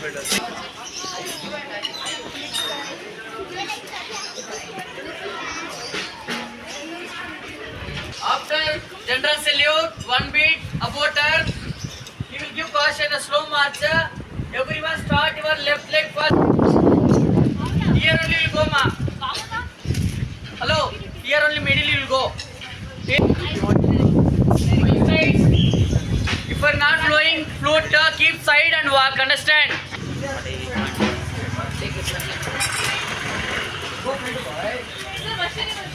After general salute, one beat, about her. He will give caution a slow march. Everyone start your left leg first. Here only will go, ma. Hello. Here only middle you will go. If you are not flowing, float, keep side and walk. Understand?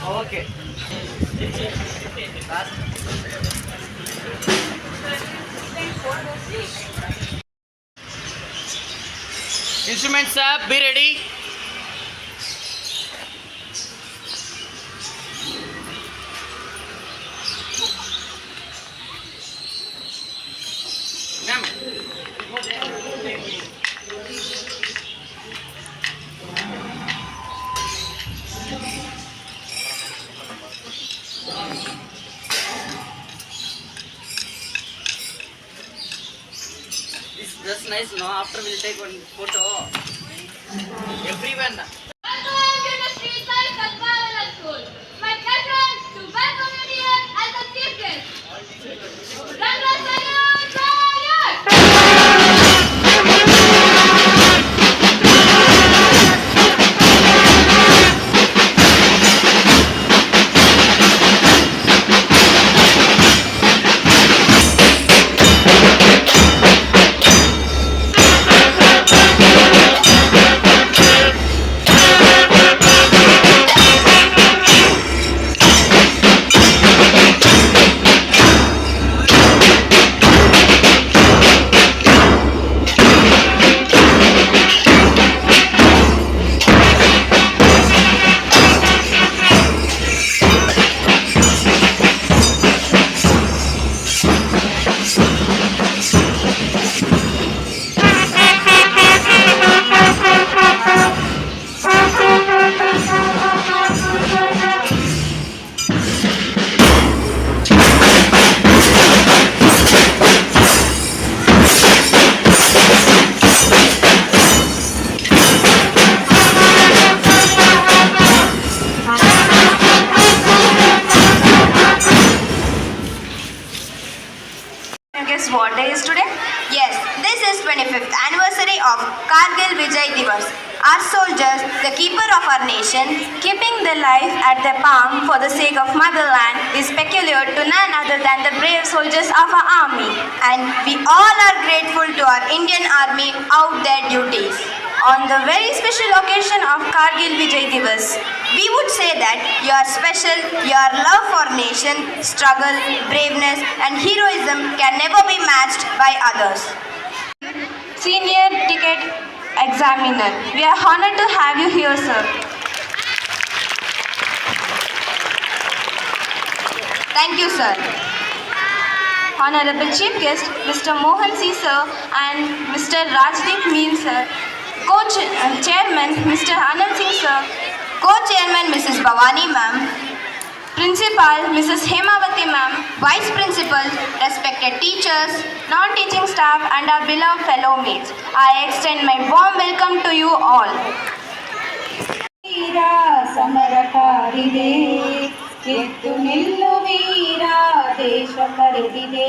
Okay. Instruments up, be ready. That's nice, no? After we'll take one photo. Everyone. Welcome to the street side Kadmala School. My pleasure to welcome you here as a chief guest. General salute, salute! Guess what day is today? Yes, this is 25th anniversary of Kargil Vijay Divas. Our soldiers, the keeper of our nation, keeping their life at their palm for the sake of motherland, is peculiar to none other than the brave soldiers of our army. And we all are grateful to our Indian army out their duties. On the very special occasion of Kargil Vijay Divas, we would say that you are special, your love for nation, struggle, braveness and heroism can never be matched by others. Senior Ticket Examiner, we are honored to have you here, sir. Thank you, sir. Honorable Chief Guest, Mr. Mohan C. sir and Mr. Rajdeep Meel, sir. Co-Chairman, Mr. Anand Singh, sir. Co-Chairman, Mrs. Bhavani, ma'am. Principal, Mrs. Hemavati, ma'am. Vice Principal, respected teachers, non-teaching staff, and our beloved fellow mates. I extend my warm welcome to you all. ವೀರ ಸಮರಕಾರಿದೆ ಎದ್ದು ನಿಲ್ಲು ವೀರ ದೇಶ ಕರೆದಿದೆ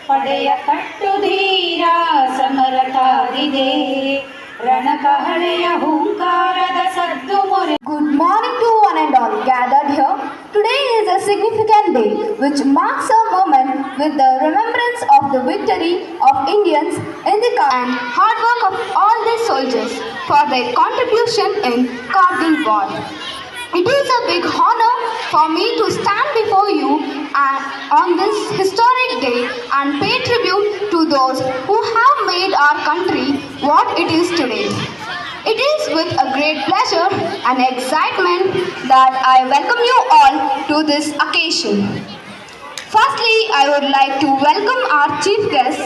ಪಡೆಯ ಕಟ್ಟು ಧೀರ ಸಮರಕಾರಿದೆ ರಣಕಹಳೆಯ ಹೂಂಕಾರದ ಸದ್ದು ಮೊರೆ. Good morning to one and all gathered here. Today is a significant day which marks a moment with the remembrance of the victory of Indians in the and hard work of all the soldiers for their contribution in Kargil war. It is a big honor for me to stand before you on this historic day and pay tribute to those who have made our country what it is today. It is with a great pleasure and excitement that I welcome you all to this occasion. Firstly, I would like to welcome our chief guest,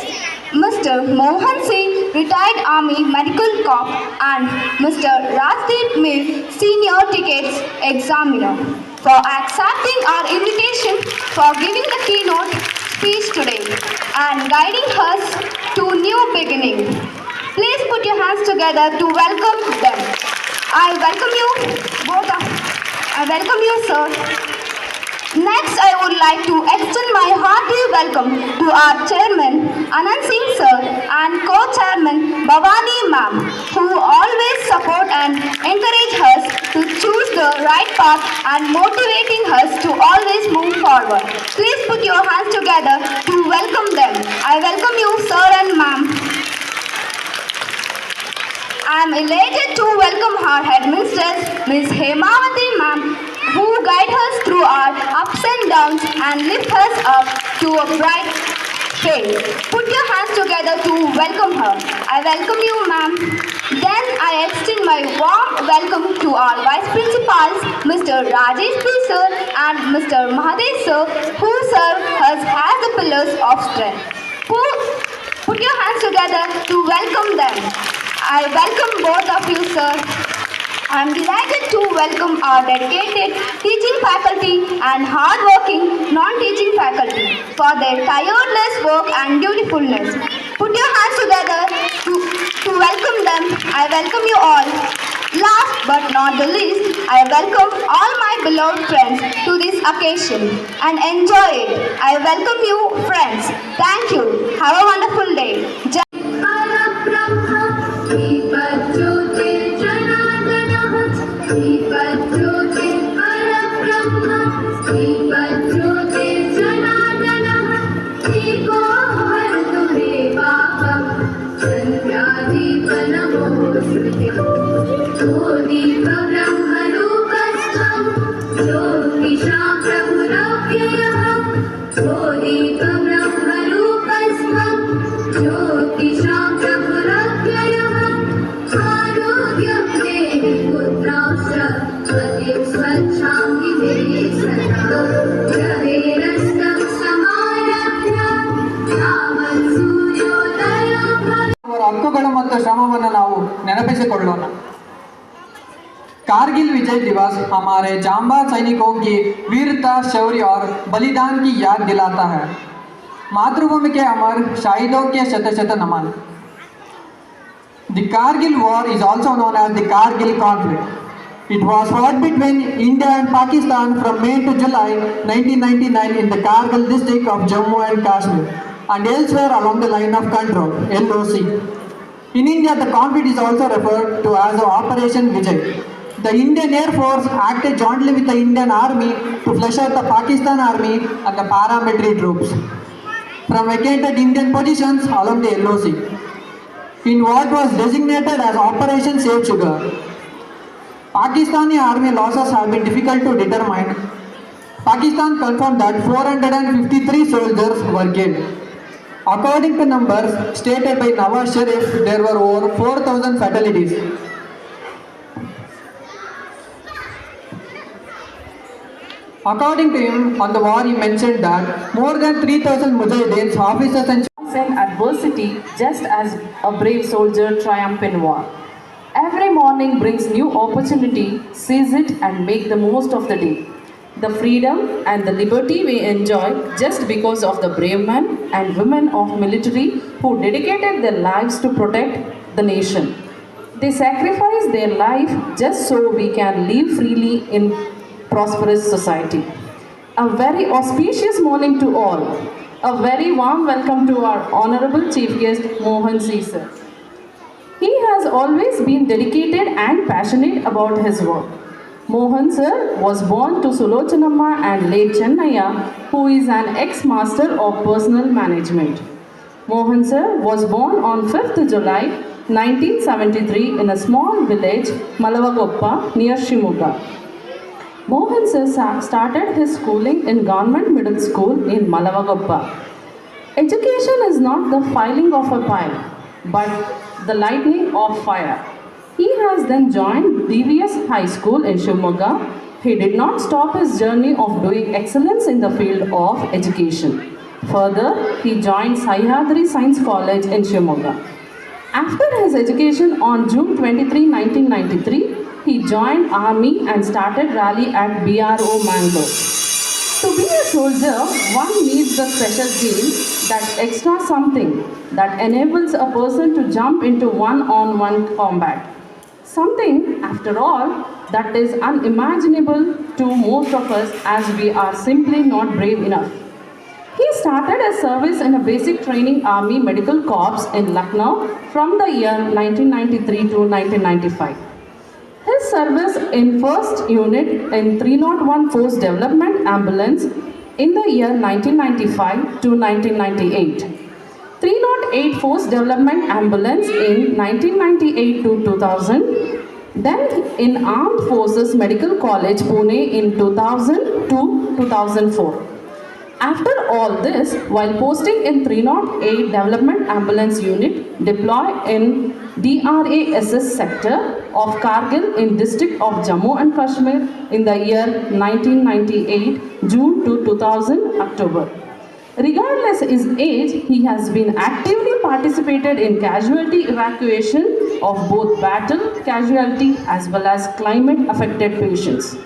Mr. Mohan Singh, retired Army Medical Corps, and Mr. Rajdeep Meel, Senior Tickets Examiner, for accepting our invitation for giving the keynote speech today and guiding us to new beginning. Please put your hands together to welcome them. I welcome you both. I welcome you, sir. Next, I would like to extend my hearty welcome to our chairman, Anand Singh sir, and co-chairman, Bhavani ma'am, who always support and encourage us to choose the right path and motivating us to always move forward. Please put your hands together to welcome them. I welcome you, sir and ma'am. I am elated to welcome our headmistress, Ms. Hemavati ma'am, who guide us through our ups and downs and lift us up to a bright face. Put your hands together to welcome her. I welcome you, ma'am. Then I extend my warm welcome to our vice principals, Mr. Rajesh P. sir and Mr. Mahadev sir, who serve us as the pillars of strength. Put your hands together to welcome them. I welcome both of you, sir. I am delighted to welcome our dedicated teaching faculty and hard-working non-teaching faculty for their tireless work and dutifulness. Put your hands together to welcome them. I welcome you all. Last but not the least, I welcome all my beloved friends to this occasion and enjoy it. I welcome you, friends. Thank you. Have a wonderful day. ಅವರ ಹಕ್ಕುಗಳು ಮತ್ತು ಶ್ರಮವನ್ನು ನಾವು ನೆನಪಿಸಿಕೊಳ್ಳೋಣ. कारगिल विजय दिवस हमारे जांबाज सैनिकों की वीरता, शौर्य और बलिदान की याद दिलाता है. मातृभूमि के अमर शहीदों के शत शत नमन. The Kargil War is also known as the Kargil conflict. It was fought between India and Pakistan from May to July 1999 in the Kargil district of Jammu and Kashmir and elsewhere along the line of control (LOC). In India, the conflict is also referred to as Operation Vijay. The Indian Air Force acted jointly with the Indian Army to flush out the Pakistan Army and the paramilitary troops from vacated Indian positions along the LOC in what was designated as Operation Save Sugar. Pakistani army losses have been difficult to determine. Pakistan confirmed that 453 soldiers were killed. According to numbers stated by Nawaz Sharif, there were over 4,000 fatalities. According to him, on the war he mentioned that more than 3,000 Mujahideen officers and adversity just as a brave soldier triumph in war. Every morning brings new opportunity, seize it and make the most of the day. The freedom and the liberty we enjoy just because of the brave men and women of military who dedicated their lives to protect the nation. They sacrificed their life just so we can live freely in prosperous society. A very auspicious morning to all. A very warm welcome to our honorable chief guest Mohan C. sir. He has always been dedicated and passionate about his work. Mohan sir was born to Sulochanamma and late Chennaya, who is an ex-master of personal management. Mohan sir was born on 5th July 1973 in a small village, Malavagoppa, near Shimoga. Mohan sir started his schooling in Government Middle School in Malavagoppa. Education is not the filing of a pile, but the lighting of fire. He has then joined DVS High School in Shimoga. He did not stop his journey of doing excellence in the field of education. Further, he joined Sahyadri Science College in Shimoga. After his education on June 23, 1993, he joined Army and started rally at BRO Mangalore. To be a soldier, one needs the special gene, that extra something that enables a person to jump into one-on-one combat. Something, after all, that is unimaginable to most of us as we are simply not brave enough. He started his service in a basic training Army Medical Corps in Lucknow from the year 1993 to 1995. His service in 1st Unit in 301 Force Development Ambulance in the year 1995 to 1998. 308 Force Development Ambulance in 1998 to 2000. Then in Armed Forces Medical College, Pune in 2000 to 2004. After all this, while posting in 308 Development Ambulance Unit deployed in DRASS sector of Kargil in district of Jammu and Kashmir in the year 1998 June to 2000 October. Regardless his age, he has been actively participated in casualty evacuation of both battle casualty as well as climate affected patients.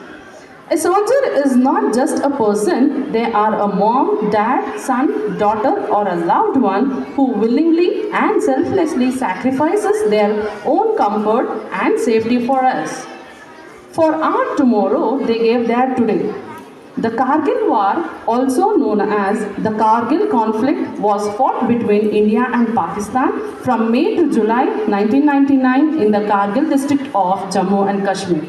A soldier is not just a person, they are a mom, dad, son, daughter, or a loved one who willingly and selflessly sacrifices their own comfort and safety for us. For our tomorrow, they gave their today. The Kargil War, also known as the Kargil conflict, was fought between India and Pakistan from May to July 1999 in the Kargil district of Jammu and Kashmir.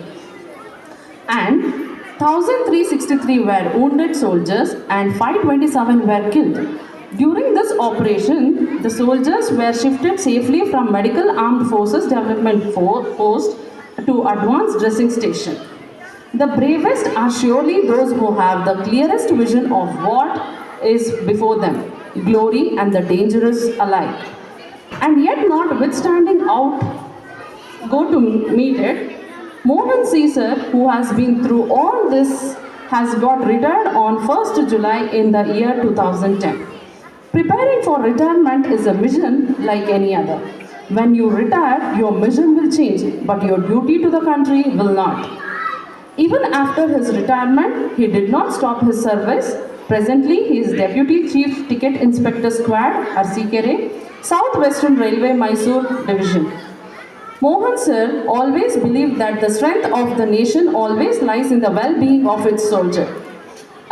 And 1,363 were wounded soldiers and 527 were killed. During this operation, the soldiers were shifted safely from Medical Armed Forces Development Post to Advanced Dressing Station. The bravest are surely those who have the clearest vision of what is before them, glory and the dangerous alike. And yet notwithstanding out, go to meet it, Mohan Caesar, who has been through all this, has got retired on 1st July in the year 2010. Preparing for retirement is a mission like any other. When you retire, your mission will change, but your duty to the country will not. Even after his retirement, he did not stop his service. Presently, he is Deputy Chief Ticket Inspector Squad, Arsikere, South Western Railway, Mysore Division. Mohan sir always believed that the strength of the nation always lies in the well-being of its soldier.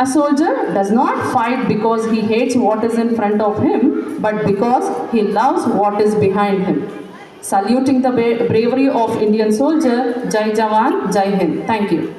A soldier does not fight because he hates what is in front of him, but because he loves what is behind him. Saluting the bravery of Indian soldier, Jai Jawan, Jai Hind. Thank you.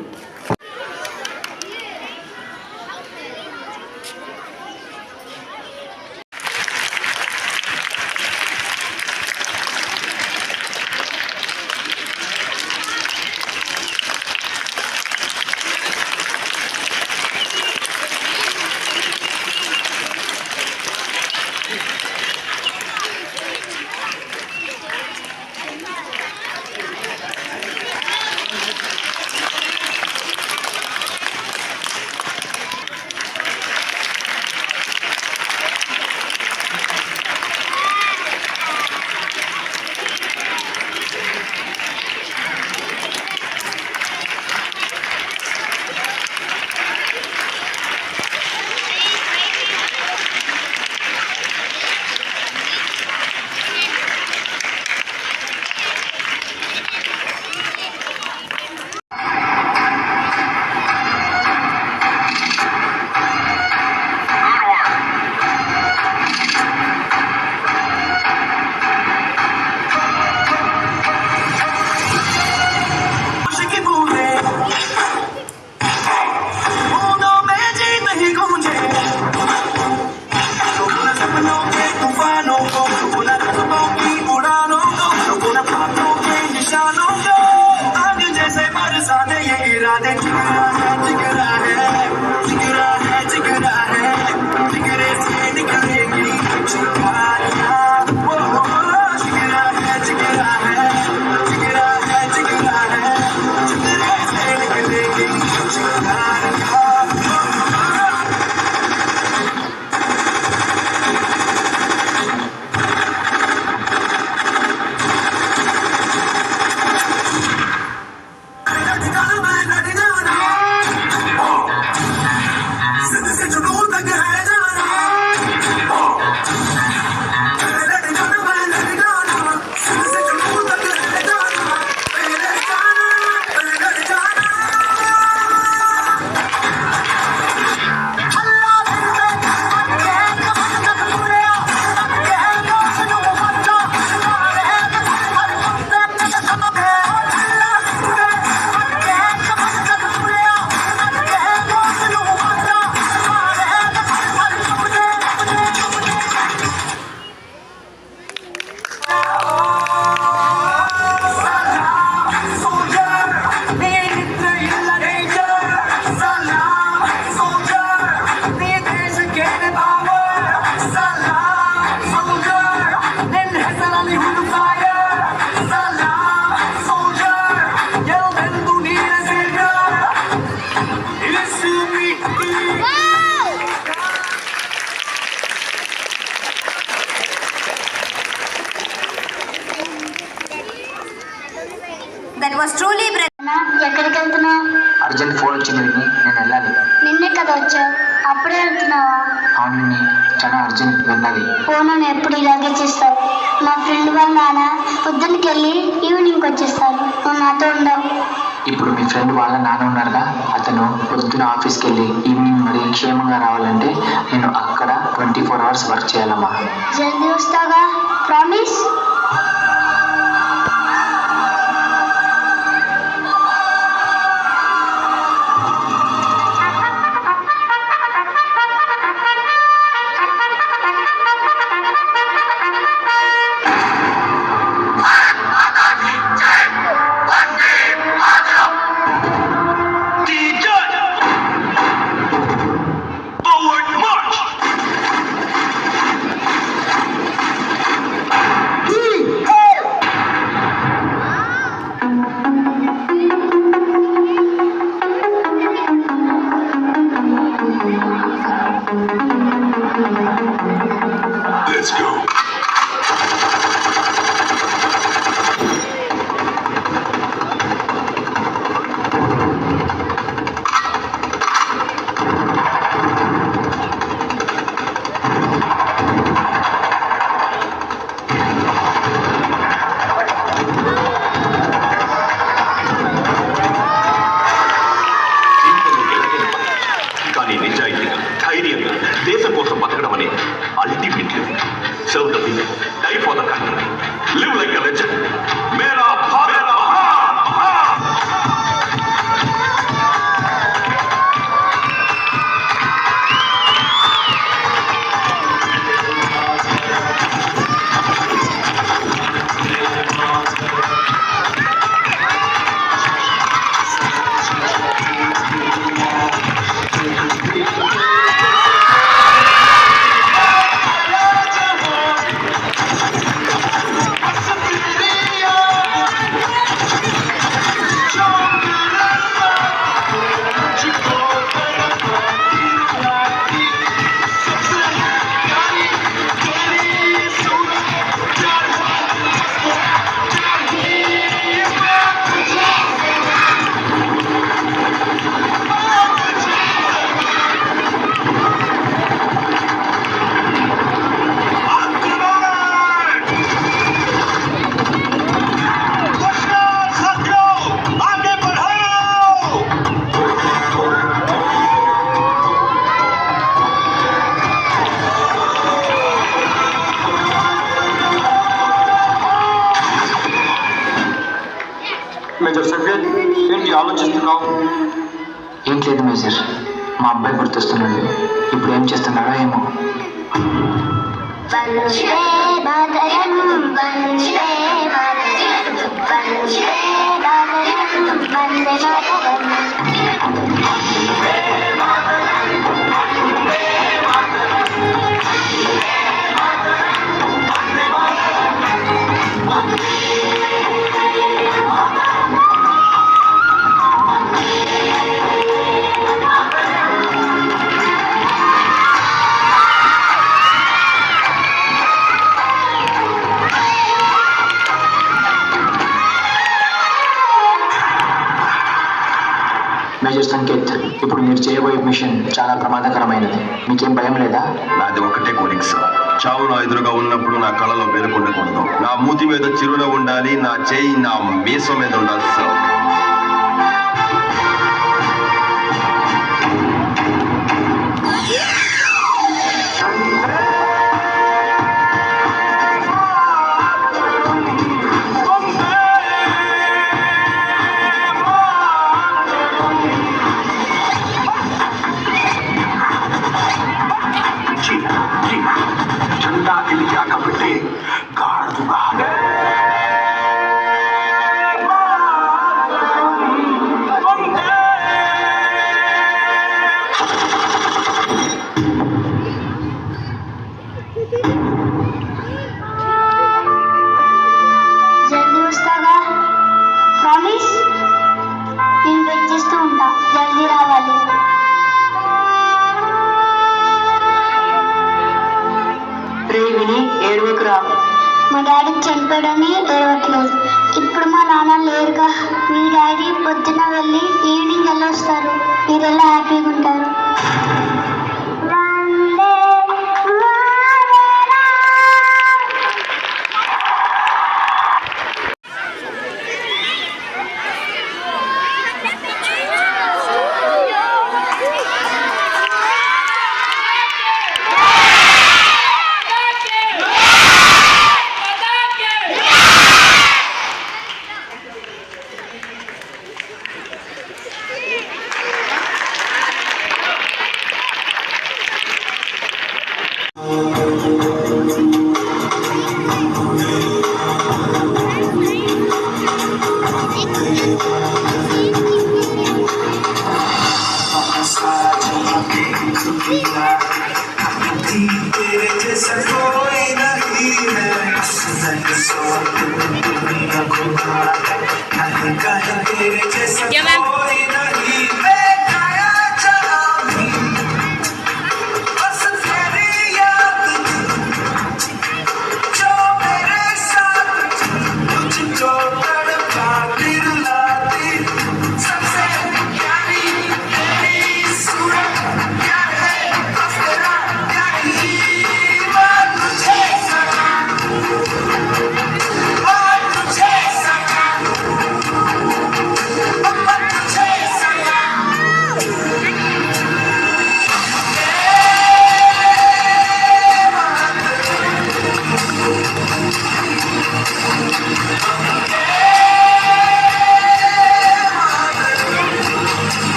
వచ్చింది విని నేను వెళ్ళాలి. నిన్నే కదా వచ్చావు, అప్పుడే వెళ్తున్నావా? అవును, చాలా అర్జెంట్, వెళ్ళాలి. ఫోన్ ఎప్పుడు ఇలాగే చేస్తావు? మా ఫ్రెండ్ వాళ్ళ నాన్న పొద్దున్నకి వెళ్ళి ఈవినింగ్ వచ్చేస్తారు, నువ్వు నాతో ఉండవు. ఇప్పుడు మీ ఫ్రెండ్ వాళ్ళ నాన్న ఉన్నారుగా, అతను పొద్దున ఆఫీస్కి వెళ్ళి ఈవినింగ్ మరి క్షేమంగా రావాలంటే నేను అక్కడ 24 hours వర్క్ చేయాలమ్మా. జల్దీ వస్తాగా, ప్రామిస్? దేశం కోసం బతకడం అనే ultimately serve the people, die for the country, live like a legend. మేరా భారత్ మహాన్ మహాన్. మేజర్ సంకేత్, ఏంటి ఆలోచిస్తున్నావు? ఏం లేదు మేజర్, మా అబ్బాయి గుర్తొస్తున్నాడు. ఇప్పుడు ఏం చేస్తున్నాడో ఏమో. వందే మాతరం, వందే మాతరం, వందే మాతరం, వందే మాతరం. మేజర్ సంకేత్, ఇప్పుడు మీరు చేయబోయే మిషన్ చాలా ప్రమాదకరమైనది. మీకేం భయం లేదా? నాది ఒకటే కోరిక సార్, చావు నా ఎదురుగా ఉన్నప్పుడు నా కళలో పేరుకుండకూడదు. నా మూతి మీద చిరునవ్వు ఉండాలి, నా చేయి నా మీసం మీద ఉండాలి సార్. झंडा इंडिया का बेटे गाड़ दूंगा. జల్దీ వస్తాగా, ప్రామిస్? నేను వెయిట్ చేస్తూ ఉంటా, జల్దీ రావాలి. విని ఏడువకురా. మా డాడీ చనిపోయాడని ఇప్పుడు మా నాన్న లేరుగా. మీ డాడీ పొద్దున వెళ్ళి ఈవినింగ్ వెళ్ళొస్తారు. మీరెಲ್ಲ హ్యాపీగా ఉంటారు.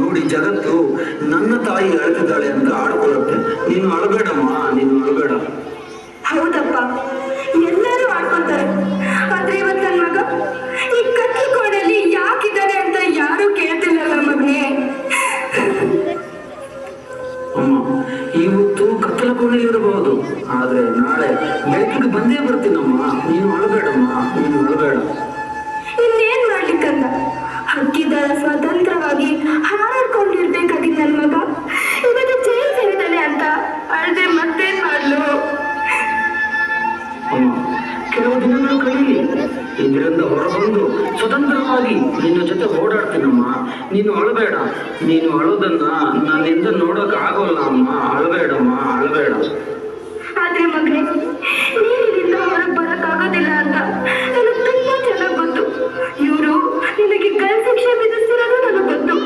ನೋಡಿ ಜಗತ್ತು ನನ್ನ ತಾಯಿ ಅಳ್ತಿದ್ದಾಳೆ ಅಂತ ಆಡ್ಕೊಳ್ಳುತ್ತೆ. ನೀನು ಅಳಬೇಡಮ್ಮ, ನೀನು ಅಳಬೇಡ. ಹೌದಪ್ಪ, ಎಲ್ಲರೂ ಆಡ್ಕೊತಾರೆ. ಆದ್ರೆ ಇವತ್ತು ನನ್ನ ಮಗ ಈ ಕತ್ಲು ಕೋಣೆಯಲ್ಲಿ ಯಾಕಿದ್ದಾರೆ ಅಂತ ಯಾರು ಕೇಳ್ತಿಲ್ಲಲ್ಲ ಮಗನೇ. ಅಮ್ಮ, ಇವತ್ತು ಕತ್ತಲ ಕೋಣೆ ಇರಬಹುದು, ಆದ್ರೆ ನಾಳೆ ಬೆಳಕಿಗೆ ಬಂದೇ ಬರ್ತೀನಮ್ಮ. ನೀನು ಅಳಬೇಡಮ್ಮ, ನೀನು ಅಳಬೇಡ. ಇನ್ನೇನ್ ಮಾಡ್ಲಿಕ್ಕಂತ ಹಕ್ಕಿದಾರ ಸ್ವತಂತ್ರವಾಗಿ ಹಾರಾಡ್ಕೊಂಡಿರ್ಬೇಕಾಗಿದ್ದ ನನ್ನ ಮಗ ಇವತ್ತು ಜೈಲ್ ಸೇರಿದಾನೆ ಅಂತ ಅಳ್ದೆ ಮತ್ತೇನ್ ಮಾಡ್ಲು. ಕೆಲವು ದಿನಗಳು ಕಳೆಯಲಿ, ಇದರಿಂದ ಹೊರಬಂದು ಸ್ವತಂತ್ರವಾಗಿ ನೀನು ಅಳಬೇಡ. ನೀನು ಅಳೋದನ್ನ ನನ್ನಿಂದ ನೋಡೋಕೆ ಆಗೋಲ್ಲ ಅಮ್ಮ. ಅಳಬೇಡಮ್ಮ, ಅಳಬೇಡ. ಆದ್ರೆ ಮಗನೇ, ನೀನಿಂದ ಹೊರಗೆ ಬರಕ್ಕಾಗೋದಿಲ್ಲ ಅಂತ ನನಗೆ ತುಂಬಾ ಚೆನ್ನಾಗಿ ಗೊತ್ತು. ಇವರು ನಿನಗೆ ಗಲ್ ಶಿಕ್ಷೆ ವಿಧಿಸ್ತಿರೋದು ನನಗೆ ಗೊತ್ತು.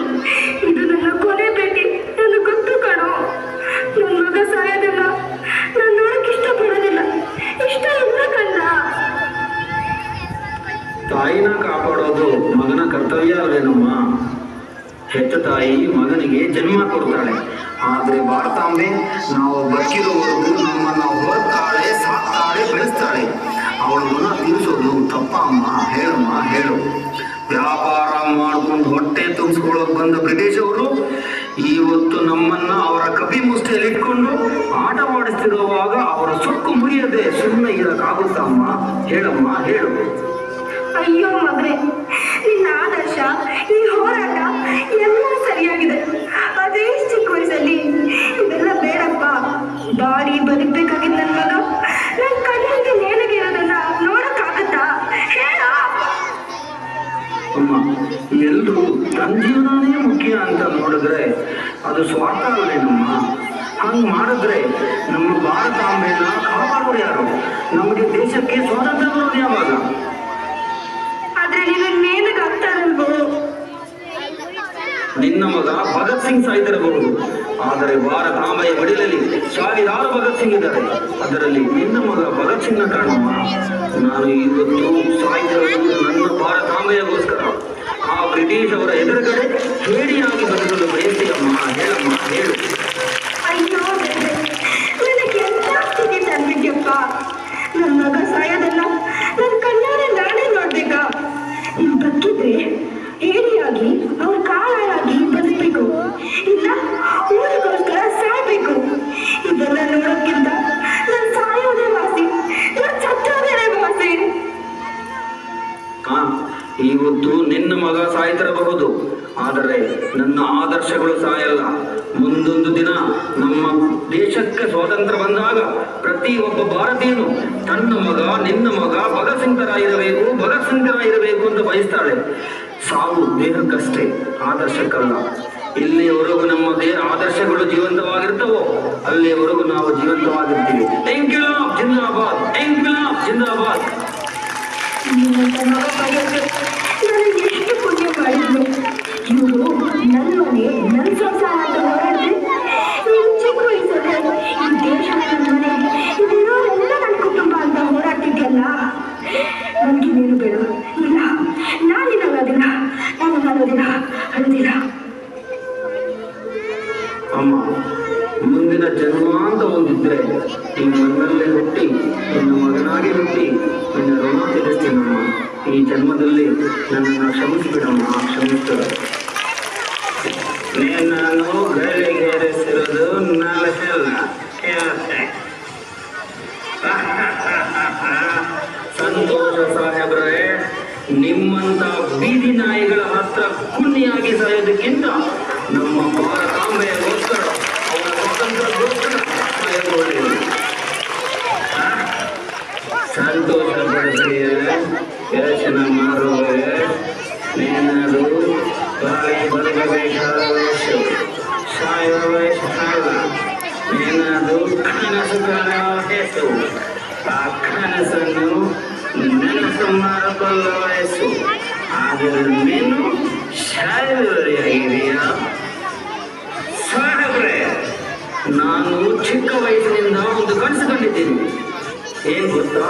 ಇದು ನನ್ನ ಕೊನೆ ಭೇಟಿ, ನನಗೆ ಗೊತ್ತು ಕಣೋ. ನನ್ನ ಮಗ ಸಾಯೋದಿಲ್ಲ, ನಾನು ನೋಡಕ್ ಇಷ್ಟಪಡೋದಿಲ್ಲ. ಇಷ್ಟ ಇಲ್ಲ ಕಂದ. ತಾಯಿನ ಕಾಪಾಡೋದು ಮಗನ ಕರ್ತವ್ಯ ಅಲ್ವೇನಮ್ಮ? ಹೆತ್ತ ತಾಯಿ ಮಗನಿಗೆ ಜನ್ಮ ಕೊಡ್ತಾಳೆ. ಆದ್ರೆ ಭಾರತಾಂಬೆ ನಾವು ಬದುಕಿರೋವರೆಗೂ ನಮ್ಮನ್ನ ಹೊರತಾಳೆ, ಸಾಕ್ತಾಳೆ, ಬೆಳೆಸ್ತಾಳೆ. ಅವಳ ಗುಣ ತೀರಿಸೋದು ತಪ್ಪ ಅಮ್ಮ? ಹೇಳಮ್ಮ, ಹೇಳು. ವ್ಯಾಪಾರ ಮಾಡ್ಕೊಂಡು ಹೊಟ್ಟೆ ತುಂಬಿಸ್ಕೊಳ್ಳೋಕೆ ಬಂದ ಬ್ರಿಟಿಷವರು ಇವತ್ತು ನಮ್ಮನ್ನ ಅವರ ಕಪಿ ಮುಷ್ಟಿಯಲ್ಲಿ ಇಟ್ಕೊಂಡು ಆಟ ಮಾಡಿಸ್ತಿರುವಾಗ ಅವರ ಸೊಕ್ಕು ಮುರಿಯದೆ ಸುಮ್ಮನೆ ಇರಕ್ಕಾಗುತ್ತಾ ಅಮ್ಮ? ಹೇಳಮ್ಮ, ಹೇಳು. ಅಯ್ಯೋ ಮಗನೇ, ನಿನ್ನ ಆದರ್ಶ, ಈ ಹೋರಾಟ ಎಲ್ಲ ಸರಿಯಾಗಿದೆ. ಅದೇ ಚಿಕ್ಕ ವಯಸ್ಸಲ್ಲಿ ಇದೆಲ್ಲ ಬೇಡಪ್ಪ. ಬಾಡಿ ಬದುಕಬೇಕಾಗಿದ್ದ ನನ್ನ ಮಗ ನನ್ನ ಕಣ್ಣಿಗೆ ನೇಣಿಗಿರೋದನ್ನ ನೋಡಕ್ಕಾಗತ್ತಾ? ಹೇಳ. ಅಮ್ಮ, ಎಲ್ರು ತನ್ನ ಜೀವನನೇ ಮುಖ್ಯ ಅಂತ ನೋಡಿದ್ರೆ ಅದು ಸ್ವಾರ್ಥ ಅಲ್ವೇನಮ್ಮ? ಹಂಗ್ ಮಾಡಿದ್ರೆ ನಮ್ಮ ಭಾರತಾಂಬೆನ ಕಾಪಾಡೋರು ಯಾರು? ನಮಗೆ ದೇಶಕ್ಕೆ ಸ್ವಾತಂತ್ರ್ಯ ಬರೋದು ಯಾವಾಗ? ಆದ್ರೆ ನೀನು ನೇಣಿಗಾಗ್ತಾರಲ್ವೋ? ನಿನ್ನ ಮಗ ಭಗತ್ ಸಿಂಗ್ ಸಾಯ್ತಿರಬಹುದು, ಆದರೆ ಭಾರತಾಂಬೆಯ ಮಡಿಲಲ್ಲಿ ಸಾವಿರಾರು ಭಗತ್ ಸಿಂಗ್ ಇದ್ದಾರೆ. ಅದರಲ್ಲಿ ನಿನ್ನ ಮಗ ಭಗತ್ ಸಿಂಗ್ನ ಕಾಣಮ್ಮ. ನಾನು ಇವತ್ತು ಸಾಯ್ತಿರೋದು ನನ್ನ ಭಾರತಾಂಬೆಯಗೋಸ್ಕರ. ಆ ಬ್ರಿಟಿಷ್ ಅವರ ಎದುರುಗಡೆ ಹೇಡಿಯಾಗಿ ಬದುಕಲು ಬಯಸ್ತೀಯಮ್ಮ? ಹೇಳಮ್ಮ, ಹೇಳು. ಅಯ್ಯೋ ನನಗೆ ಎಂತ ಸ್ಥಿತಿ ತಂದಿದ್ಯಪ್ಪ. ನನ್ನ ಮಗ ಸಾಯೋದಲ್ಲ, ನನ್ನ ಕಣ್ಣಾರೆ ನಾನೇ ನೋಡ್ಬೇಕಾ? ನೀನು ಬದುಕಿದ್ರೆ ಹೇಡಿಯಾಗಿ ಅವ್ರ ಕಾಳಾಗಿ ಬದುಕಬೇಕು, ಇಲ್ಲ ಊರಿಗೋಸ್ಕರ ಸಾಯ್ಬೇಕು. ಇದೆಲ್ಲ ನೋಡೋಕ್ಕಿಂತ ನಾನು ಸಾಯೋದೇ ವಾಸಿ, ನಾನು ಸತ್ತೋದೇ ವಾಸಿ. ಇವತ್ತು ನಿನ್ನ ಮಗ ಸಾಯ್ತಿರಬಹುದು, ಆದರೆ ನನ್ನ ಆದರ್ಶಗಳು ಸಾಯಲ್ಲ. ಮುಂದೊಂದು ದಿನ ನಮ್ಮ ದೇಶಕ್ಕೆ ಸ್ವಾತಂತ್ರ್ಯ ಬಂದಾಗ ಪ್ರತಿ ಒಬ್ಬ ಭಾರತೀಯನು ತನ್ನ ಮಗ, ನಿನ್ನ ಮಗ ಭಗತ್ ಸಿಂಗ್ ತರ ಇರಬೇಕು, ಭಗತ್ ಸಿಂಗ್ ತರ ಇರಬೇಕು ಅಂತ ಬಯಸ್ತಾಳೆ. ಸಾವು ದೇಹಕ್ಕಷ್ಟೇ, ಆದರ್ಶಕ್ಕಲ್ಲ. ಇಲ್ಲಿಯವರೆಗೂ ನಮ್ಮ ಆದರ್ಶಗಳು ಜೀವಂತವಾಗಿರ್ತವೋ ಅಲ್ಲಿಯವರೆಗೂ ನಾವು ಜೀವಂತವಾಗಿರ್ತೀವಿ. ಇಂಕ್ವಿಲಾಬ್ ಜಿಂದಾಬಾದ್, ಇಂಕ್ವಿಲಾಬ್ ಜಿಂದಾಬಾದ್. ನನಗೆ ಎಷ್ಟು ಪುಣ್ಯ ಮಾಡಿದ್ರು. ಇವರು ನನ್ನ ಮನೆ, ನನ್ನ ಸಂಸಾರ ಅಂತ ಹೋರಾಡಿದ್ರೆ ನೀವು ಚಿಕ್ಕ ವಯಸ್ಸಲ್ಲಿ ಈ ದೇಶ ನನ್ನ ಮನೆ, ಇದಿರೋರೆಲ್ಲ ನನ್ನ ಕುಟುಂಬ ಅಂತ ಹೋರಾಡ್ತಿದ್ಯಲ್ಲ. ನನಗೆ ನೀನು ಬೇಡ. ಇಲ್ಲ, ನಾನಿಲ್ಲ ಅದಿಲ್ಲ, ನಾನು ಅಳೋದಿಲ್ಲ, ಅಳೋದಿಲ್ಲ. ಅಮ್ಮ, ಮುಂದಿನ ಜನ್ಮ ಅಂತ ಒಂದಿದ್ರೆ ಈ ಮಣ್ಣಲ್ಲೇ ಹುಟ್ಟಿ ನಿನ್ನ ಮಗನಾಗಿ ಹುಟ್ಟಿ ನಿನ್ನ ಋಣ ತೀರಿಸ್ತೀನಮ್ಮ. ಈ ಜನ್ಮದಲ್ಲಿ ನನ್ನನ್ನು ಕ್ಷಮಿಸ್ಬಿಡಮ್ಮ, ಕ್ಷಮಿಸ್ತು. ನಾನು ಗಳಿಗೇರಿಸಿರೋದು ನಾಲ್ಕಲ್ಲ, ಸಂತೋಷ ಸಾಹೇಬ್ರೆ. ನಿಮ್ಮಂತ ಬೀದಿ ನಾಯಿಗಳ ಹತ್ರ ಕುನ್ನಿಯಾಗಿ ಸಾಯೋದಕ್ಕಿಂತ ನಮ್ಮ ಭಾರತಾಂಬೆಗೋಸ್ಕರ, ಅವರ ಸ್ವಾತಂತ್ರ್ಯಕ್ಕೋಸ್ಕರ ಸಾಯೋದು ಒಳ್ಳೆಯದು. ಸಂತೋಷ ಪಡಿಸಿಯ ಯೋಚನ ಮಾಡುವ ನೀನದು ಬಾಳಿ ಬದುಕಬೇಕಾದ ವಯಸ್ಸು, ಸಾಯುವ ವಯಸ್ಸು ಅಲ್ಲ. ನೀನದು ಕನಸು ಕಾಣುವ ವಯಸ್ಸು. ಆ ಕನಸನ್ನು ನನಸು ಮಾಡಿಕೊಳ್ಳುವ ವಯಸ್ಸು. ಆದರೆ ನೀನು ಶಾಲೆಯವರೆಯಾಗಿದೆಯ ಸಾಹೇಬ್ರೆ? ನಾನು ಚಿಕ್ಕ ವಯಸ್ಸಿನಿಂದ ಒಂದು ಕನಸು ಕಂಡಿದ್ದೀನಿ. ಏನ್ ಗೊತ್ತಾ?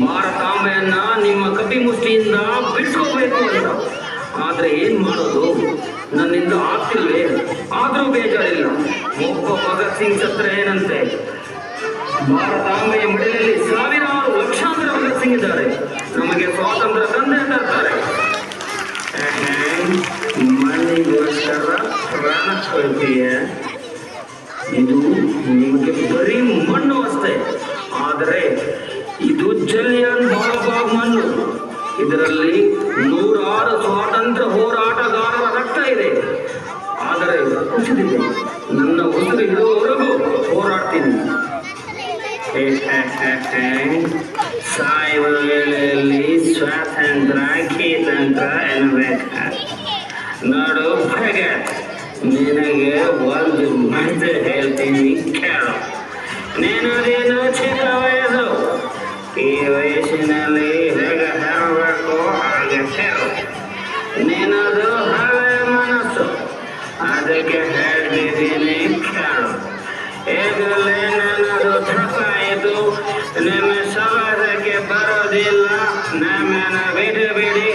ಭಾರತಾಂಬೆಯನ್ನ ನಿಮ್ಮ ಕಪಿ ಮುಷ್ಟಿಯಿಂದ ಬಿಡಿಸ್ಕೋಬೇಕು ಅಂತ. ಆದ್ರೆ ಏನ್ ಮಾಡೋದು? ನನ್ನಿಂದ ಆಗ್ತಿಲ್ವೇ? ಆದ್ರೂ ಬೇಜಾರಿಲ್ಲ. ಒಬ್ಬ ಭಗತ್ ಸಿಂಗ್ ಸತ್ರ ಏನಂತೆ? ಭಾರತಾಂಬೆಯ ಮಡಿಲಲ್ಲಿ ಸಾವಿರಾರು ಲಕ್ಷಾಂತರ ಭಗತ್ ಸಿಂಗ್ ಇದ್ದಾರೆ. ನಮಗೆ ಸ್ವಾತಂತ್ರ್ಯ ತಂದೆ ತರ್ತಾರೆ. ಮಣ್ಣಿಗೋಸ್ಕರ ಪ್ರಾಣ ಕೊಡ್ತೀಯ? ಇದು ನಿಮಗೆ ಬರೀ ಮಣ್ಣು ಅಷ್ಟೇ. ಆದರೆ ಇದು ಜಲಿಯನ್ ವಾಲಾಬಾಗ್ ಮಣ್ಣು. ಇದರಲ್ಲಿ ನೂರಾರು ಸ್ವಾತಂತ್ರ್ಯ ಹೋರಾಟಗಾರರ ರಕ್ತ ಇದೆ. ಆದರೆ ಕುಸಿದಿದೆ. ನನ್ನ ಉಸಿರು ಇರುವವರೆಗೂ ಹೋರಾಡ್ತೀನಿ. ಸಾಯುವ ವೇಳೆಯಲ್ಲಿ ಸ್ವಾತಂತ್ರ್ಯ ಕೀತಂತ್ರ ಎನ್ನಬೇಕ. ನೋಡು ಫರ್ಗೆಟ್. ನಿನಗೆ ಒಂದು ಮಾತು ಹೇಳ್ತೀನಿ ಕೇಳು. ನಿನಗೇನು ಚಿಕ್ಕ ವಯಸ್ಸು, ಈ ವಯಸ್ಸಿನಲ್ಲಿ ಹೇಗೆ ಹೇಳಬೇಕು ಹಾಗೆ ಹೇಳು. ನಿನ್ನದು ಹಳೆ ಮನಸ್ಸು, ಅದಕ್ಕೆ ಹೇಳ್ತಿದ್ದೀನಿ ಕೇಳು. ಈಗಲೇ ನನ್ನದು ತಪ್ಪಾಯಿತು, ನಿಮ್ಮ ಸವಾರಕ್ಕೆ ಬರೋದಿಲ್ಲ, ನಮ್ಮನ್ನ ಬಿಡಬೇಡಿ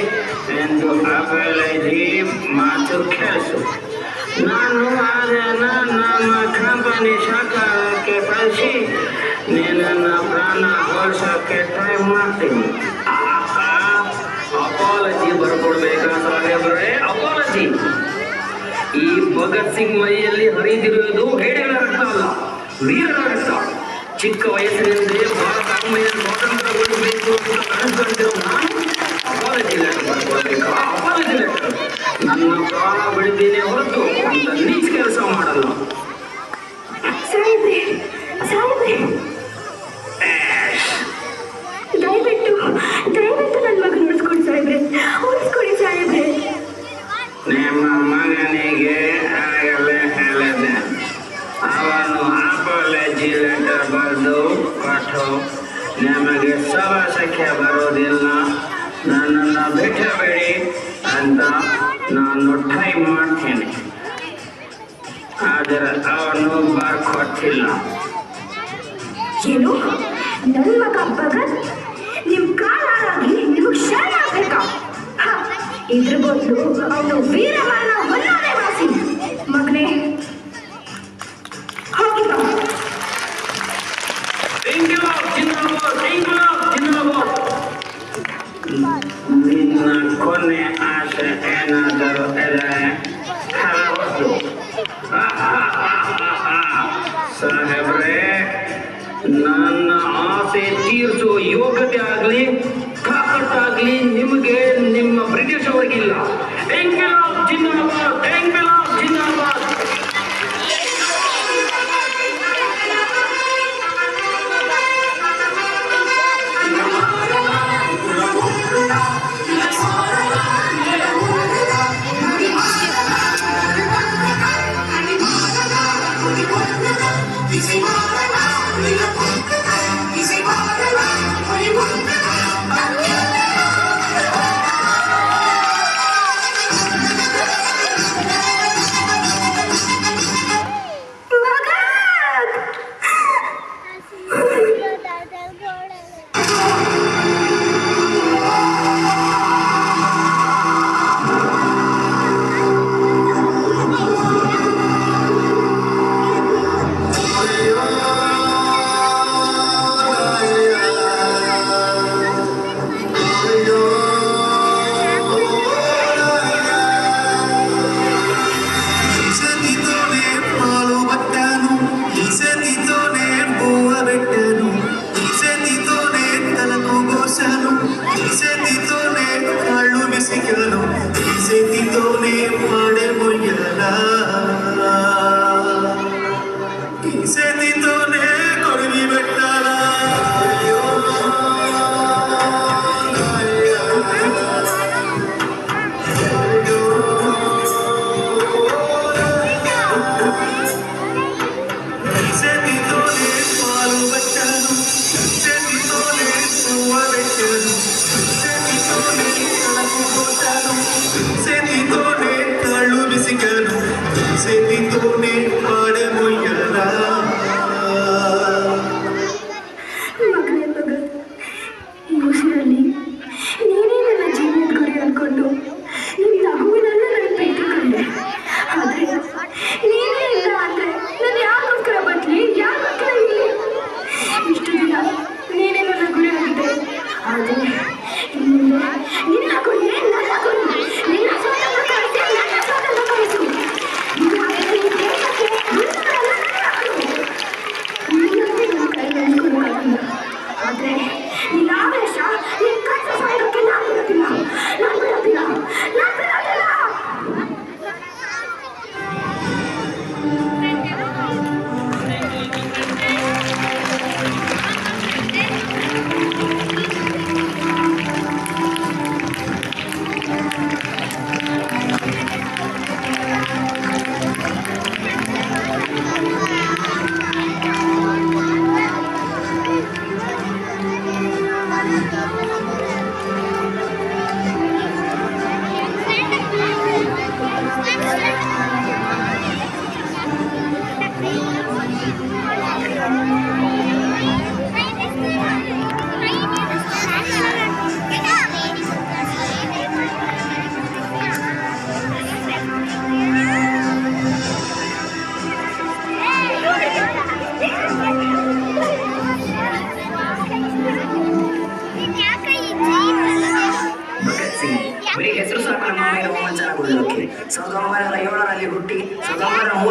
ಎಂದು ಅಪಲಜಿ ಮಾತು ಕೇಳಿಸು. ನಾನು ಅದನ್ನ ನಮ್ಮ ಕಂಪನಿ ಸಕಾಲಕ್ಕೆ ಕಳಿಸಿ ನಿನ್ನನ್ನು ಪ್ರಾಣ ಉಳಿಸೋಕ್ಕೆ ಟ್ರೈ ಮಾಡ್ತೀನಿ. ಅಪಾಲಜಿ ಬರ್ಕೊಡ್ಬೇಕಾ ಸಾಹೇಬ್ರೆ? ಅಪಾಲಜಿ. ಈ ಭಗತ್ ಸಿಂಗ್ ಮೈಯಲ್ಲಿ ಹರಿದಿರುವುದು ಹೇಡಿಗಳ ರಕ್ತ ಅಲ್ಲ, ವೀರರ ರಕ್ತ. ಚಿಕ್ಕ ವಯಸ್ಸಿನಿಂದಲೇ ಭಾರತ ಸ್ವಾತಂತ್ರ್ಯಗೊಳಿಸಬೇಕು ಅಂತ ಕನಸುಕೊಂಡಿರೋ ನಾನು ಅಪಾಲಜಿ ಲೆಟರ್ ಬರ್ಕೊಡ್ಬೇಕಾ? Apology letter. ನನ್ನ ಪ್ರಾಣ ಬಿಡ್ತೀನಿ ಹೊರತು ಅಂತ ನೀಚ ಕೆಲಸ ಮಾಡಲ್ಲ. ಸಾಹೇಬ್ರೆ, ಸಾಹೇಬ್ರೆ, ದಯವಿಟ್ಟು ದಯವಿಟ್ಟು ನನ್ನ ಮಗನ ಉಳಿಸ್ಕೊಡಿ ಸಾಹೇಬ್ರೆ, ಉಳಿಸ್ಕೊಡಿ ಸಾಹೇಬ್ರೆ. ನಿಮ್ಮ ಮಗನಿಗೆ ಆಗಲೇ ಹೇಳಿದೆ, ಅವನು ಅಪಾಲಜಿ ಲೆಟರ್ ಬರೆದು ಕೊಟ್ಟು ನಿಮಗೆ ಸವಾಸಕ್ಕೆ ಬರೋದಿಲ್ಲ, ನನ್ನನ್ನು ಬಿಟ್ಟಬೇಡಿ ಅಂತ ನಾನು ಟ್ರೈ ಮಾಡ್ತೀನಿ. ಆದರೆ ಅವನು ಬರ್ಕೊಟ್ಟಿಲ್ಲ. ಏನು ನನ್ನ ಮಗ ಭಗತ್ ನಿಮ್ ಕಾಲಾಗಿ ನಿಮಗ್ ಶರಣಾಗ್ಬೇಕಾ? ಇದ್ರ ಬದಲು ಅವನು ವೀರಮರಣ ಹೊನ್ನಾರೆ ವಾಸಿ. ಮಗನೇ ಹೋಗಿ ಬಾ. ನಿನ್ನ ಕೊನೆ ಆಸೆ ಏನಾದರೂ ಇದ್ರೆ ಹರವತ್ತು. ಸಾಹೇಬ್ರೆ, ನನ್ನ ಆಸೆ ತೀರಿಸೋ ಯೋಗ್ಯತೆ ಆಗಲಿ ತಾಕತ್ತಾಗಲಿ ನಿಮಗೆ ನಿಮ್ಮ ಬ್ರಿಟಿಷ್ ಅವರಿಗಿಲ್ಲ. ಇಂಕ್ವಿಲಾಬ್ ಜಿಂದಾಬಾದ್, ಇಂಕ್ವಿಲಾಬ್ ಜಿಂದಾಬಾದ್.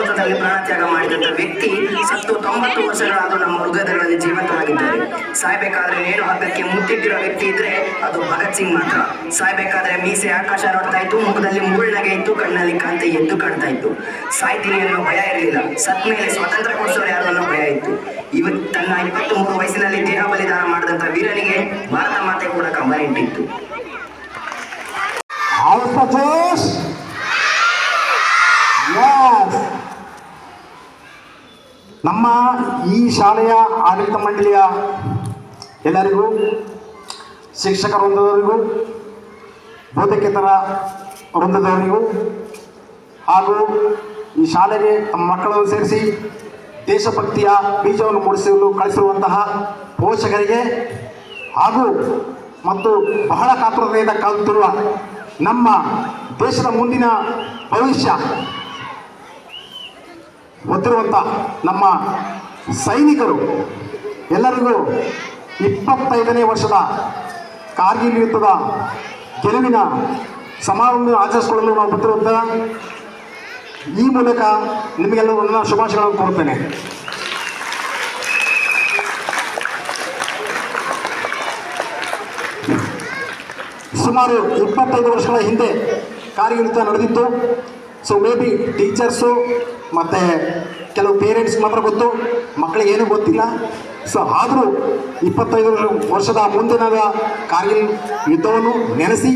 ಭಾರತದಲ್ಲಿ ಪ್ರಾಣತ್ಯಾಗ ಮಾಡಿದಂಥ ವ್ಯಕ್ತಿ ಸತ್ತು 90 ವರ್ಷಗಳಾದರೂ ನಮ್ಮ ಹೃದಯಗಳಲ್ಲಿ ಜೀವಂತವಾಗಿದ್ದಾರೆ. ಸಾಯ್ಬೇಕಾದ್ರೆ ನೇಣು ಹಗ್ಗಕ್ಕೆ ಮುತ್ತಿಟ್ಟಿರೋ ವ್ಯಕ್ತಿ ಇದ್ರೆ ಅದು ಭಗತ್ ಸಿಂಗ್ ಮಾತ್ರ. ಸಾಯ್ಬೇಕಾದ್ರೆ ಮೀಸೆ ಆಕಾಶ ನೋಡ್ತಾ ಇತ್ತು, ಮುಖದಲ್ಲಿ ಮುಗುಳ್ನಗೆ ಇತ್ತು, ಕಣ್ಣಲ್ಲಿ ಕಾಂತಿ ಎದ್ದು ಕಾಣ್ತಾ ಇತ್ತು. ಸಾಯ್ತೀನಿ ಅನ್ನೋ ಭಯ ಇರಲಿಲ್ಲ, ಸತ್ ಮೇಲೆ ಸ್ವತಂತ್ರ ಕೊಡಿಸೋರು ಯಾರು ಅನ್ನೋ ಭಯ ಇತ್ತು. ತನ್ನ 23 ವಯಸ್ಸಿನಲ್ಲಿ ದೇಹ ಬಲಿದಾನ ಮಾಡಿದಂಥ ವೀರನಿಗೆ ಭಾರತ ಮಾತೆ ಕೂಡ ಕಂಬನಿ ಇಟ್ಟಿತ್ತು. ನಮ್ಮ ಈ ಶಾಲೆಯ ಆಡಳಿತ ಮಂಡಳಿಯ ಎಲ್ಲರಿಗೂ, ಶಿಕ್ಷಕ ವೃಂದದವರಿಗೂ, ಬೋಧಕೇತರ ವೃಂದದವರಿಗೂ ಹಾಗೂ ಈ ಶಾಲೆಗೆ ತಮ್ಮ ಮಕ್ಕಳನ್ನು ಸೇರಿಸಿ ದೇಶಭಕ್ತಿಯ ಬೀಜವನ್ನು ಮೂಡಿಸಲು ಕಳಿಸಿರುವಂತಹ ಪೋಷಕರಿಗೆ ಹಾಗೂ ಮತ್ತು ಬಹಳ ಕಾತುರತೆಯಿಂದ ಕಾದುತ್ತಿರುವ ನಮ್ಮ ದೇಶದ ಮುಂದಿನ ಭವಿಷ್ಯ ಗೊತ್ತಿರುವಂಥ ನಮ್ಮ ಸೈನಿಕರು ಎಲ್ಲರಿಗೂ 25ನೇ ವರ್ಷದ ಕಾರ್ಗಿಲ್ ಯುದ್ಧದ ಗೆಲುವಿನ ಸಮಾರಂಭ ಆಚರಿಸಿಕೊಳ್ಳಲು ನಾವು ಗೊತ್ತಿರುವಂಥ ಈ ಮೂಲಕ ನಿಮಗೆಲ್ಲರೂ ನನ್ನ ಶುಭಾಶಯಗಳನ್ನು ಕೋರುತ್ತೇನೆ. ಸುಮಾರು 25 ವರ್ಷಗಳ ಹಿಂದೆ ಕಾರ್ಗಿಲ್ ಯುದ್ಧ ನಡೆದಿತ್ತು. ಸೊ ಮೇ ಬಿ ಟೀಚರ್ಸು ಮತ್ತು ಕೆಲವು ಪೇರೆಂಟ್ಸ್ ಮಾತ್ರ ಗೊತ್ತು, ಮಕ್ಕಳಿಗೆ ಏನೂ ಗೊತ್ತಿಲ್ಲ. ಸೊ ಆದರೂ 25 ವರ್ಷದ ಮುಂದಿನ ಕಾರ್ಗಿಲ್ ಯುದ್ಧವನ್ನು ನೆನೆಸಿ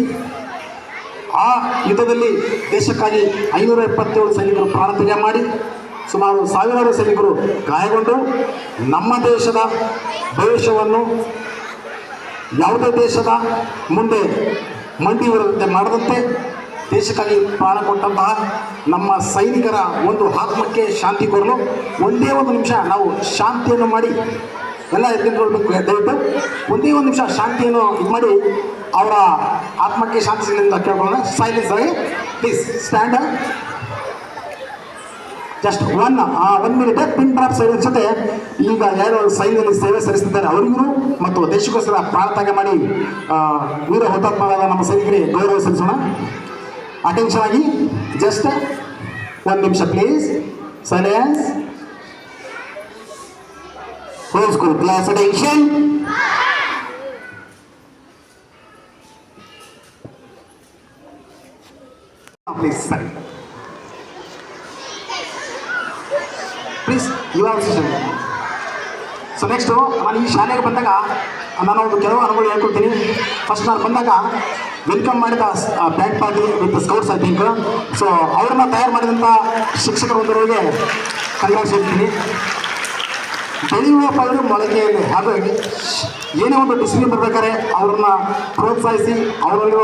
ಆ ಯುದ್ಧದಲ್ಲಿ ದೇಶಕ್ಕಾಗಿ 577 ಸೈನಿಕರು ಪ್ರಾಣತ್ಯಾಗ ಮಾಡಿ ಸುಮಾರು 1000 ಸೈನಿಕರು ಗಾಯಗೊಂಡು ನಮ್ಮ ದೇಶದ ಭವಿಷ್ಯವನ್ನು ಯಾವುದೇ ದೇಶದ ಮುಂದೆ ಮಂಡಿ ಬರದಂತೆ ಮಾಡದಂತೆ ದೇಶಕ್ಕಾಗಿ ಪ್ರಾಣ ಕೊಟ್ಟಂತಹ ನಮ್ಮ ಸೈನಿಕರ ಒಂದು ಆತ್ಮಕ್ಕೆ ಶಾಂತಿ ಕೊಡಲು ಒಂದೇ ಒಂದು ನಿಮಿಷ ನಾವು ಶಾಂತಿಯನ್ನು ಮಾಡಿ ಎಲ್ಲ ಎತ್ತಿಕೊಳ್ಳಬೇಕು. ದಯವಿಟ್ಟು ಒಂದೇ ಒಂದು ನಿಮಿಷ ಶಾಂತಿಯನ್ನು ಇದು ಮಾಡಿ ಅವರ ಆತ್ಮಕ್ಕೆ ಶಾಂತಿ ಸಿಗಲಿ ಅಂತ ಕೇಳ್ಕೊಳ್ಳೋಣ. ಸೈಲೆನ್ಸ್ ಆಗಿ please stand. Just one minute pin drop silence ಜೊತೆ ಈಗ ಯಾರು ಸೈನ್ಯದಲ್ಲಿ ಸೇವೆ ಸಲ್ಲಿಸುತ್ತಿದ್ದಾರೆ ಅವರಿಗೂ ಮತ್ತು ದೇಶಕ್ಕೋಸ್ಕರ ಪ್ರಾಣತ್ಯಾಗ ಮಾಡಿ ವೀರ ಹುತಾತ್ಮರಾದ ನಮ್ಮ ಸೈನಿಕರಿಗೆ ಗೌರವ ಸಲ್ಲಿಸೋಣ. ಅಟೆನ್ಷನ್ ಆಗಿ ಜಸ್ಟ್ 1 ನಿಮಿಷ please. Silence. Whole school class attention. Please, sir. Please, you are session. So next ನಾನು ಈ ಶಾಲೆಗೆ ಬಂದಾಗ ನಾನು ಒಂದು ಕೆಲವು ಅನುಭವ ಹೇಳ್ಕೊಡ್ತೀನಿ. ಫಸ್ಟ್ ನಾನು ಬಂದಾಗ ವೆಲ್ಕಮ್ ಮಾಡಿದ band party with scouts I think. So ಅವ್ರನ್ನ ತಯಾರು ಮಾಡಿದಂಥ ಶಿಕ್ಷಕರು ಒಂದರಿಗೆ ಕಂಗ್ರಾಟ್ಸ್ ಹೇಳ್ತೀನಿ. ಬೆಳೆಯುವ ಪೈರು ಮೊಳಕೆಯಲ್ಲಿ, ಹಾಗಾಗಿ ಏನೇ ಒಂದು ಡಿಸಿಪ್ಲಿನ್ ಬರ್ಬೇಕಾದ್ರೆ ಅವ್ರನ್ನ ಪ್ರೋತ್ಸಾಹಿಸಿ ಅವರಲ್ಲಿರುವ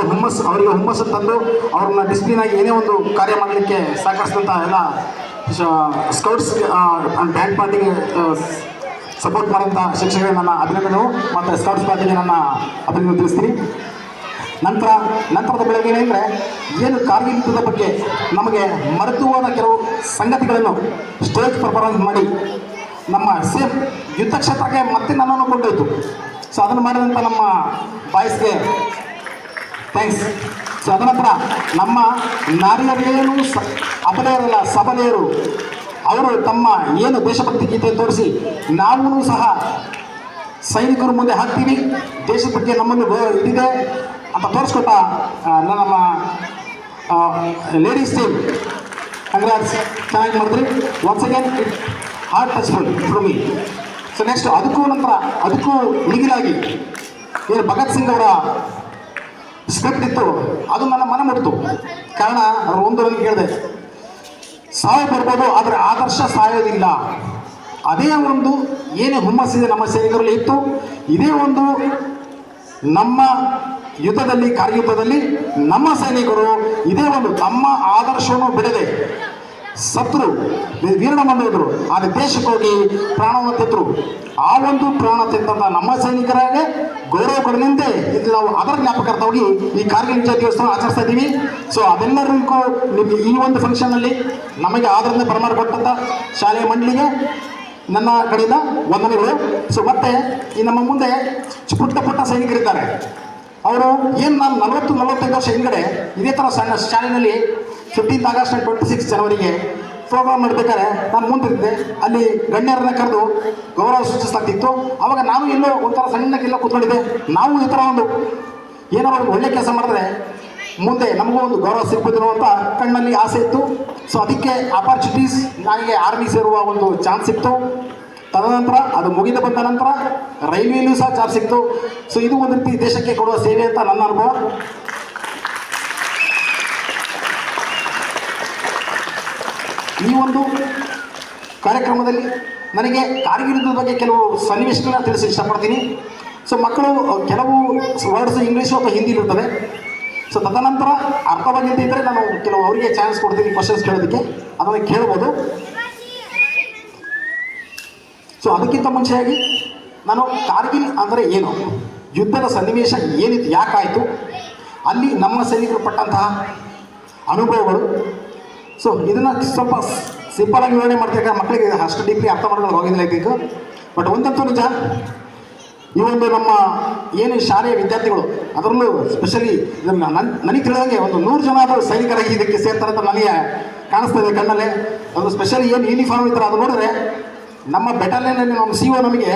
ಅವರಿಗೆ ಹುಮ್ಮಸ್ಸು ತಂದು ಅವ್ರನ್ನ ಡಿಸಿಪ್ಲಿನ್ ಆಗಿ ಏನೇ ಒಂದು ಕಾರ್ಯ ಮಾಡಲಿಕ್ಕೆ ಸಹಕರಿಸಿದಂಥ ಎಲ್ಲ ಸ್ಕೌಟ್ಸ್ ಆ್ಯಂಡ್ ಬ್ಯಾಂಡ್ ಪಾರ್ಟಿಗೆ ಸಪೋರ್ಟ್ ಮಾಡೋಂಥ ಶಿಕ್ಷಕರಿಗೆ ನನ್ನ ಅಭಿನಂದನೆ ಮತ್ತು ಸ್ಕೌಟ್ಸ್ ಪಾರ್ಟಿಗೆ ನನ್ನ ಅಭಿನಂದನೆ ತಿಳಿಸ್ತೀನಿ. ನಂತರದ ಬೆಳಗ್ಗೆ ಏನಂದರೆ ಏನು ಕಾರ್ಗಿಲ್ ಯುದ್ಧದ ಬಗ್ಗೆ ನಮಗೆ ಮರೆತು ಹೋದ ಕೆಲವು ಸಂಗತಿಗಳನ್ನು ಸ್ಟೇಜ್ ಪರ್ಫಾರ್ಮೆನ್ಸ್ ಮಾಡಿ ನಮ್ಮ ಸೇಮ್ ಯುದ್ಧ ಕ್ಷೇತ್ರಕ್ಕೆ ಮತ್ತೆ ನನ್ನನ್ನು ಕೊಂಡೊಯ್ತು. ಸೊ ಅದನ್ನು ಮಾಡಿದಂಥ ನಮ್ಮ ಬಾಯ್ಸ್ಗೆ ಥ್ಯಾಂಕ್ಸ್. ಸೊ ಅದರ ನಂತರ ನಮ್ಮ ನಾರಿಯರೇನು ಅಬಲೆಯರಲ್ಲ ಸಬಲೆಯರು, ಅವರು ತಮ್ಮ ಏನು ದೇಶಭಕ್ತಿ ಗೀತೆ ತೋರಿಸಿ ನಾವೂ ಸಹ ಸೈನಿಕರು ಮುಂದೆ ಹಾಕ್ತೀವಿ, ದೇಶದ ಬಗ್ಗೆ ನಮ್ಮನ್ನು ಇದಿದೆ ಅಂತ ತೋರಿಸ್ಕೊಟ್ಟ ನಮ್ಮ ಲೇಡೀಸ್ ಟೀಮ್ ಕಂಗ್ರಾಟ್ಸ್, ಚೆನ್ನಾಗಿ ಮಾಡಿದ್ರಿ. Once again heart touchful from me. So next ಅದಕ್ಕೂ ಮಿಗಿಲಾಗಿ ಏನು ಭಗತ್ ಸಿಂಗ್ ಅವರ ಸ್ಕ್ರಿಪ್ಟ್ ಇತ್ತು, ಅದು ನನ್ನ ಮನ ಮುಟ್ಟಿತು. ಕಾರಣ ಅವರು ಒಂದರಲ್ಲಿ ಕೇಳಿದೆ, ಸಾವು ಬರ್ಬೋದು ಆದರೆ ಆದರ್ಶ ಸಾಯೋದಿಲ್ಲ. ಅದೇ ಒಂದು ಏನೇ ಹುಮ್ಮಸ್ಸಿದೆ ನಮ್ಮ ಸೈನಿಕರಲ್ಲಿ ಇತ್ತು. ಇದೇ ಒಂದು ನಮ್ಮ ಯುದ್ಧದಲ್ಲಿ ಕಾರ್ಗಿಲ್ ಯುದ್ಧದಲ್ಲಿ ನಮ್ಮ ಸೈನಿಕರು ಇದೇ ಒಂದು ತಮ್ಮ ಆದರ್ಶವನ್ನು ಬಿಡದೆ ಸತ್ರು, ವೀರಣ ಬಂದಿದ್ರು, ಆದರೆ ದೇಶಕ್ಕೋಗಿ ಪ್ರಾಣವನ್ನು ತೆತ್ತರು. ಆ ಒಂದು ಪ್ರಾಣ ತೆತ್ತಂಥ ನಮ್ಮ ಸೈನಿಕರಾಗೆ ಗೌರವ ಕೊಡಲಿಂದೆ ಇದು ನಾವು ಅದರ ಜ್ಞಾಪಕಾರ್ಥ ಹೋಗಿ ಈ ಕಾರ್ಗಿಲ್ ವಿಜಯ ದಿವಸವನ್ನು ಆಚರಿಸ್ತಾ ಇದ್ದೀವಿ. ಸೊ ಅದೆಲ್ಲರಿಗೂ ನಿಮಗೆ ಈ ಒಂದು ಫಂಕ್ಷನಲ್ಲಿ ನಮಗೆ ಆದರಿಂದ ಬರಮಾಡಿ ಕೊಟ್ಟಂಥ ಶಾಲೆಯ ಮಂಡಳಿಗೆ ನನ್ನ ಕಡೆಯಿಂದ ವಂದನೆಗಳು. ಸೊ ಮತ್ತೆ ಈ ನಮ್ಮ ಮುಂದೆ ಪುಟ್ಟ ಸೈನಿಕರಿದ್ದಾರೆ. ಅವರು ಏನು ನಾನು 40-45 ವರ್ಷ ಹಿಂದ್ಗಡೆ ಇದೇ ಥರ ಸಣ್ಣ ಶಾಲೆಯಲ್ಲಿ 15th ಆಗಸ್ಟ್ ಆ್ಯಂಡ್ 26 ಜನವರಿಗೆ ಪ್ರೋಗ್ರಾಮ್ ಮಾಡ್ಬೇಕಾದ್ರೆ ನಾನು ಮುಂದಿದ್ದೆ, ಅಲ್ಲಿ ಗಣ್ಯರನ್ನ ಕರೆದು ಗೌರವ ಸೂಚಿಸಲಾಗ್ತಿತ್ತು. ಅವಾಗ ನಾನು ಎಲ್ಲೋ ಒಂಥರ ಸಣ್ಣಕ್ಕೆಲ್ಲ ಕೂತ್ಕೊಂಡಿದ್ದೆ. ನಾವು ಈ ಥರ ಒಂದು ಏನಾದ್ರು ಒಂದು ಒಳ್ಳೆ ಕೆಲಸ ಮಾಡಿದ್ರೆ ಮುಂದೆ ನಮಗೂ ಒಂದು ಗೌರವ ಸಿಗ್ಬೋದು ಅಂತ ಕಣ್ಣಲ್ಲಿ ಆಸೆ ಇತ್ತು. ಸೊ ಅದಕ್ಕೆ ಆಪರ್ಚುನಿಟೀಸ್, ನನಗೆ ಆರ್ಮಿ ಸೇರುವ ಒಂದು ಚಾನ್ಸ್ ಸಿಕ್ತು. ತದನಂತರ ಅದು ಮುಗಿದು ಬಂದ ನಂತರ ರೈಲ್ವೆಯಲ್ಲೂ ಸಹ ಚಾನ್ಸ್ ಸಿಕ್ತು. ಸೊ ಇದು ಒಂದು ರೀತಿ ದೇಶಕ್ಕೆ ಕೊಡುವ ಸೇವೆ ಅಂತ ನನ್ನ ಅನುಭವ. ಈ ಒಂದು ಕಾರ್ಯಕ್ರಮದಲ್ಲಿ ನನಗೆ ಕಾರ್ಗಿಲ್ ಯುದ್ಧದ ಬಗ್ಗೆ ಕೆಲವು ಸನ್ನಿವೇಶಗಳನ್ನ ತಿಳಿಸಿ ಇಷ್ಟಪಡ್ತೀನಿ. ಸೊ ಮಕ್ಕಳು ಕೆಲವು ವರ್ಡ್ಸ್ ಇಂಗ್ಲೀಷು ಅಥವಾ ಹಿಂದಿಲಿ ಇರ್ತವೆ. ಸೊ ತದನಂತರ ಅರ್ಥವಾಗಿದ್ದರೆ ನಾನು ಕೆಲವು ಅವರಿಗೆ ಚಾನ್ಸ್ ಕೊಡ್ತೀನಿ ಕ್ವಶನ್ಸ್ ಕೇಳೋದಕ್ಕೆ, ಅದನ್ನು ಕೇಳ್ಬೋದು. ಸೊ ಅದಕ್ಕಿಂತ ಮುಂಚೆಯಾಗಿ ನಾನು ಕಾರ್ಗಿಲ್ ಅಂದರೆ ಏನು, ಯುದ್ಧದ ಸನ್ನಿವೇಶ ಏನಿತ್ತು, ಯಾಕಾಯಿತು, ಅಲ್ಲಿ ನಮ್ಮ ಸೈನಿಕರು ಪಟ್ಟಂತಹ ಅನುಭವಗಳು. ಸೊ ಇದನ್ನು ಸ್ವಲ್ಪ ಸಿಂಪಲಾಗಿ ವಿವರಣೆ ಮಾಡ್ತಿರ್ತಾರೆ, ಮಕ್ಕಳಿಗೆ ಅಷ್ಟು ಡೀಪ್ಲಿ ಅರ್ಥ ಮಾಡೋದು ಹೋಗಿಲ್ಲ ಈಗ. ಬಟ್ ಒಂದಂತೂ ನಿಜ, ಈ ಒಂದು ನಮ್ಮ ಏನು ಶಾಲೆಯ ವಿದ್ಯಾರ್ಥಿಗಳು, ಅದರಲ್ಲೂ ಸ್ಪೆಷಲಿ ನನಗೆ ತಿಳಿದಂಗೆ ಒಂದು 100 ಜನ ಆದರೂ ಸೈನಿಕರಾಗಿ ಇದಕ್ಕೆ ಸೇರ್ತಾರೆ ಅಂತ ನನಗೆ ಕಾಣಿಸ್ತಾ ಇದೆ ಕಣ್ಣಲ್ಲೇ. ಅದು ಸ್ಪೆಷಲಿ ಏನು ಯೂನಿಫಾರ್ಮ್ ಇರ್ತಾರೆ ಅದು ನೋಡಿದ್ರೆ ನಮ್ಮ ಬೆಟಾಲಿಯನ್ನಲ್ಲಿ ನಮ್ಮ CO ನಮಗೆ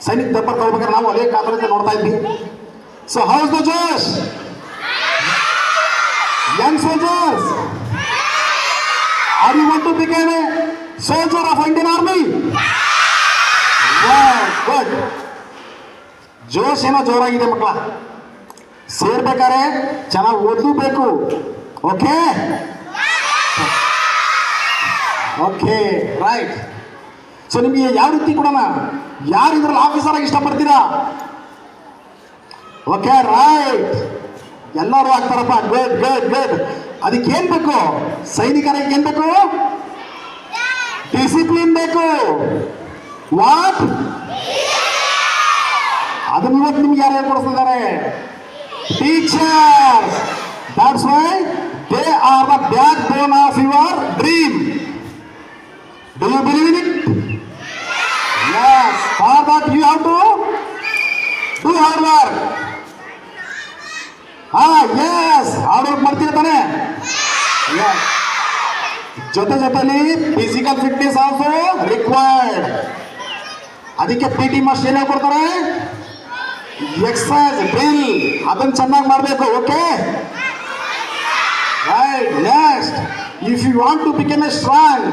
ಸೈನಿಕ ದರ್ಬಾರ್ ತಗೋಬೇಕಾದ್ರೆ ನಾವು ಅದೇ ಕಾತರತೆ ನೋಡ್ತಾ ಇದ್ವಿ. So how's the josh young soldiers, are you want to become a soldier of Indian army? Good. ಜೋಶ್ ಏನೋ ಜೋರಾಗಿದೆ ಮಕ್ಕಳ. ಸೇರ್ಬೇಕಾದ್ರೆ ಚೆನ್ನಾಗಿ ಓದಲೇಬೇಕು. Okay okay right. ಸೊ ನಿಮಗೆ ಯಾವ ರೀತಿ ಕೊಡೋಣ, ಯಾರು ಇದ್ರಲ್ಲಿ ಆಫೀಸರ್ ಆಗಿ ಇಷ್ಟಪಡ್ತೀರಾ? ಓಕೆ ರೈಟ್, ಎಲ್ಲರೂ ಆಗ್ತಾರಪ್ಪ. Good good good. ಅದಕ್ಕೆ ಏನ್ ಬೇಕು? ಸೈನಿಕರಿಗೆ ಏನ್ ಬೇಕು? ಡಿಸಿಪ್ಲಿನ್ ಬೇಕು. ವಾಟ್? ಅದನ್ನ ಇವತ್ತು ನಿಮ್ಗೆ ಯಾರು ಹೇಳ್ಕೊಡಿಸ್ತಿದ್ದಾರೆ? Teachers. That's why they are the backbone of your dream. Do you believe in it? Yes. For that you have to do hard work. Yes. Hard work ಮಾಡ್ತೀರ ತಾನೆ? Yes. ಜೊತೆಲಿ physical fitness also required. ಅದಕ್ಕೆ PT master ಏನ್ ಹೇಳ್ಕೊಡ್ತಾರೆ? Exercise, drill, ಅದನ್ನ ಚೆನ್ನಾಗಿ ಮಾಡಬೇಕು. Okay right. Next, if you want to become a strong,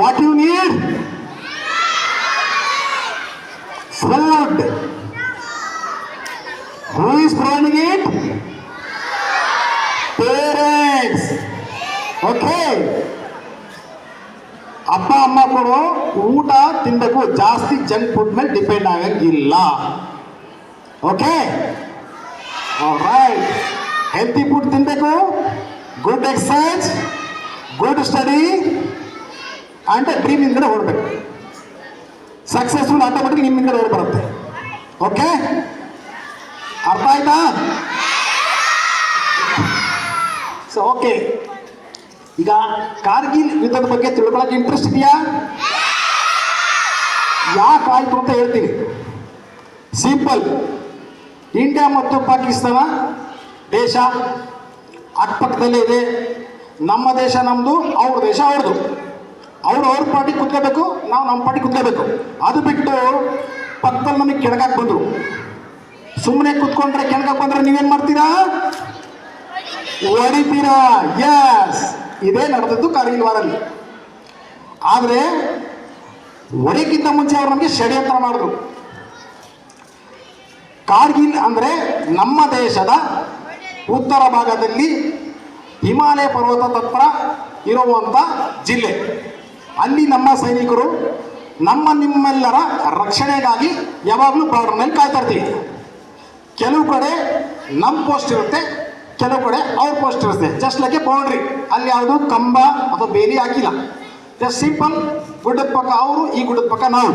what you need? Food. Who is providing it? Parents. Okay. ಅಪ್ಪ ಅಮ್ಮ ಕೊಡೋ ಊಟ ತಿನ್ಬೇಕು, ಜಾಸ್ತಿ ಜಂಕ್ ಫುಡ್ ಮೇಲೆ ಡಿಪೆಂಡ್ ಆಗಂಗಿಲ್ಲ. Okay right. ಹೆಲ್ತಿ ಫುಡ್ ತಿನ್ಬೇಕು, good exercise, good study and dream ಇಂದ ಹೊರಡ್ಬೇಕು. ಸಕ್ಸಸ್ಫುಲ್ ಆಟೋಮೆಟಿಕ್ ನಿಮ್ಮ ಹಿಂದೆ ಹೊರ ಬರುತ್ತೆ. ಓಕೆ ಅರ್ಥ ಆಯ್ತಾ? ಸೊ ಓಕೆ, ಈಗ ಕಾರ್ಗಿಲ್ ಯುದ್ಧದ ಬಗ್ಗೆ ತಿಳ್ಕೊಳ್ಳೋಕೆ ಇಂಟ್ರೆಸ್ಟ್ ಇದೆಯಾ? ಯಾಕೆ ಆಯ್ತು ಅಂತ ಹೇಳ್ತೀನಿ. ಸಿಂಪಲ್. ಇಂಡಿಯಾ ಮತ್ತು ಪಾಕಿಸ್ತಾನ ದೇಶ ಅಕ್ಕಪಕ್ಕದಲ್ಲೇ ಇದೆ. ನಮ್ಮ ದೇಶ ನಮ್ಮದು, ಅವ್ರ ದೇಶ ಅವ್ರದ್ದು. ಅವರು ಅವ್ರ ಪಾರ್ಟಿ ಕುತ್ಕೋಬೇಕು, ನಾವು ನಮ್ಮ ಪಾರ್ಟಿ ಕುತ್ಕೋಬೇಕು. ಅದು ಬಿಟ್ಟು ಪಕ್ಕದಲ್ಲಿ ನಮಗೆ ಕೆಳಗಕ್ಕೆ ಬಂದರು. ಸುಮ್ಮನೆ ಕುತ್ಕೊಂಡ್ರೆ ಕೆಳಗಕ್ಕೆ ಬಂದರೆ ನೀವೇನು ಮಾಡ್ತೀರಾ? ಹೊಡಿತೀರಾ. ಎಸ್, ಇದೇ ನಡೆದದ್ದು ಕಾರ್ಗಿಲ್ ವಾರಲ್ಲಿ. ಆದರೆ ಹೊಡೆಯಕ್ಕಿಂತ ಮುಂಚೆ ಅವರು ನಮಗೆ ಷಡ್ಯಂತ್ರ ಮಾಡಿದ್ರು. ಕಾರ್ಗಿಲ್ ಅಂದರೆ ನಮ್ಮ ದೇಶದ ಉತ್ತರ ಭಾಗದಲ್ಲಿ ಹಿಮಾಲಯ ಪರ್ವತದ ಹತ್ರ ಇರುವಂಥ ಜಿಲ್ಲೆ. ಅಲ್ಲಿ ನಮ್ಮ ಸೈನಿಕರು ನಿಮ್ಮೆಲ್ಲರ ರಕ್ಷಣೆಗಾಗಿ ಯಾವಾಗಲೂ ಬಾರ್ಡರ್ ಮೇಲೆ ಕಾಯ್ತಾ ಇರ್ತೀವಿ. ಕೆಲವು ಕಡೆ ನಮ್ಮ ಪೋಸ್ಟ್ ಇರುತ್ತೆ, ಕೆಲವು ಕಡೆ ಅವ್ರ ಪೋಸ್ಟ್ ಇರುತ್ತೆ. Just like A boundary. ಅಲ್ಲಿ ಯಾವುದು ಕಂಬ ಅಥವಾ ಬೇಲಿ ಹಾಕಿಲ್ಲ. Just simple. ಗುಡ್ಡದ ಪಕ್ಕ ಅವರು, ಈ ಗುಡ್ಡದ ಪಕ್ಕ ನಾವು.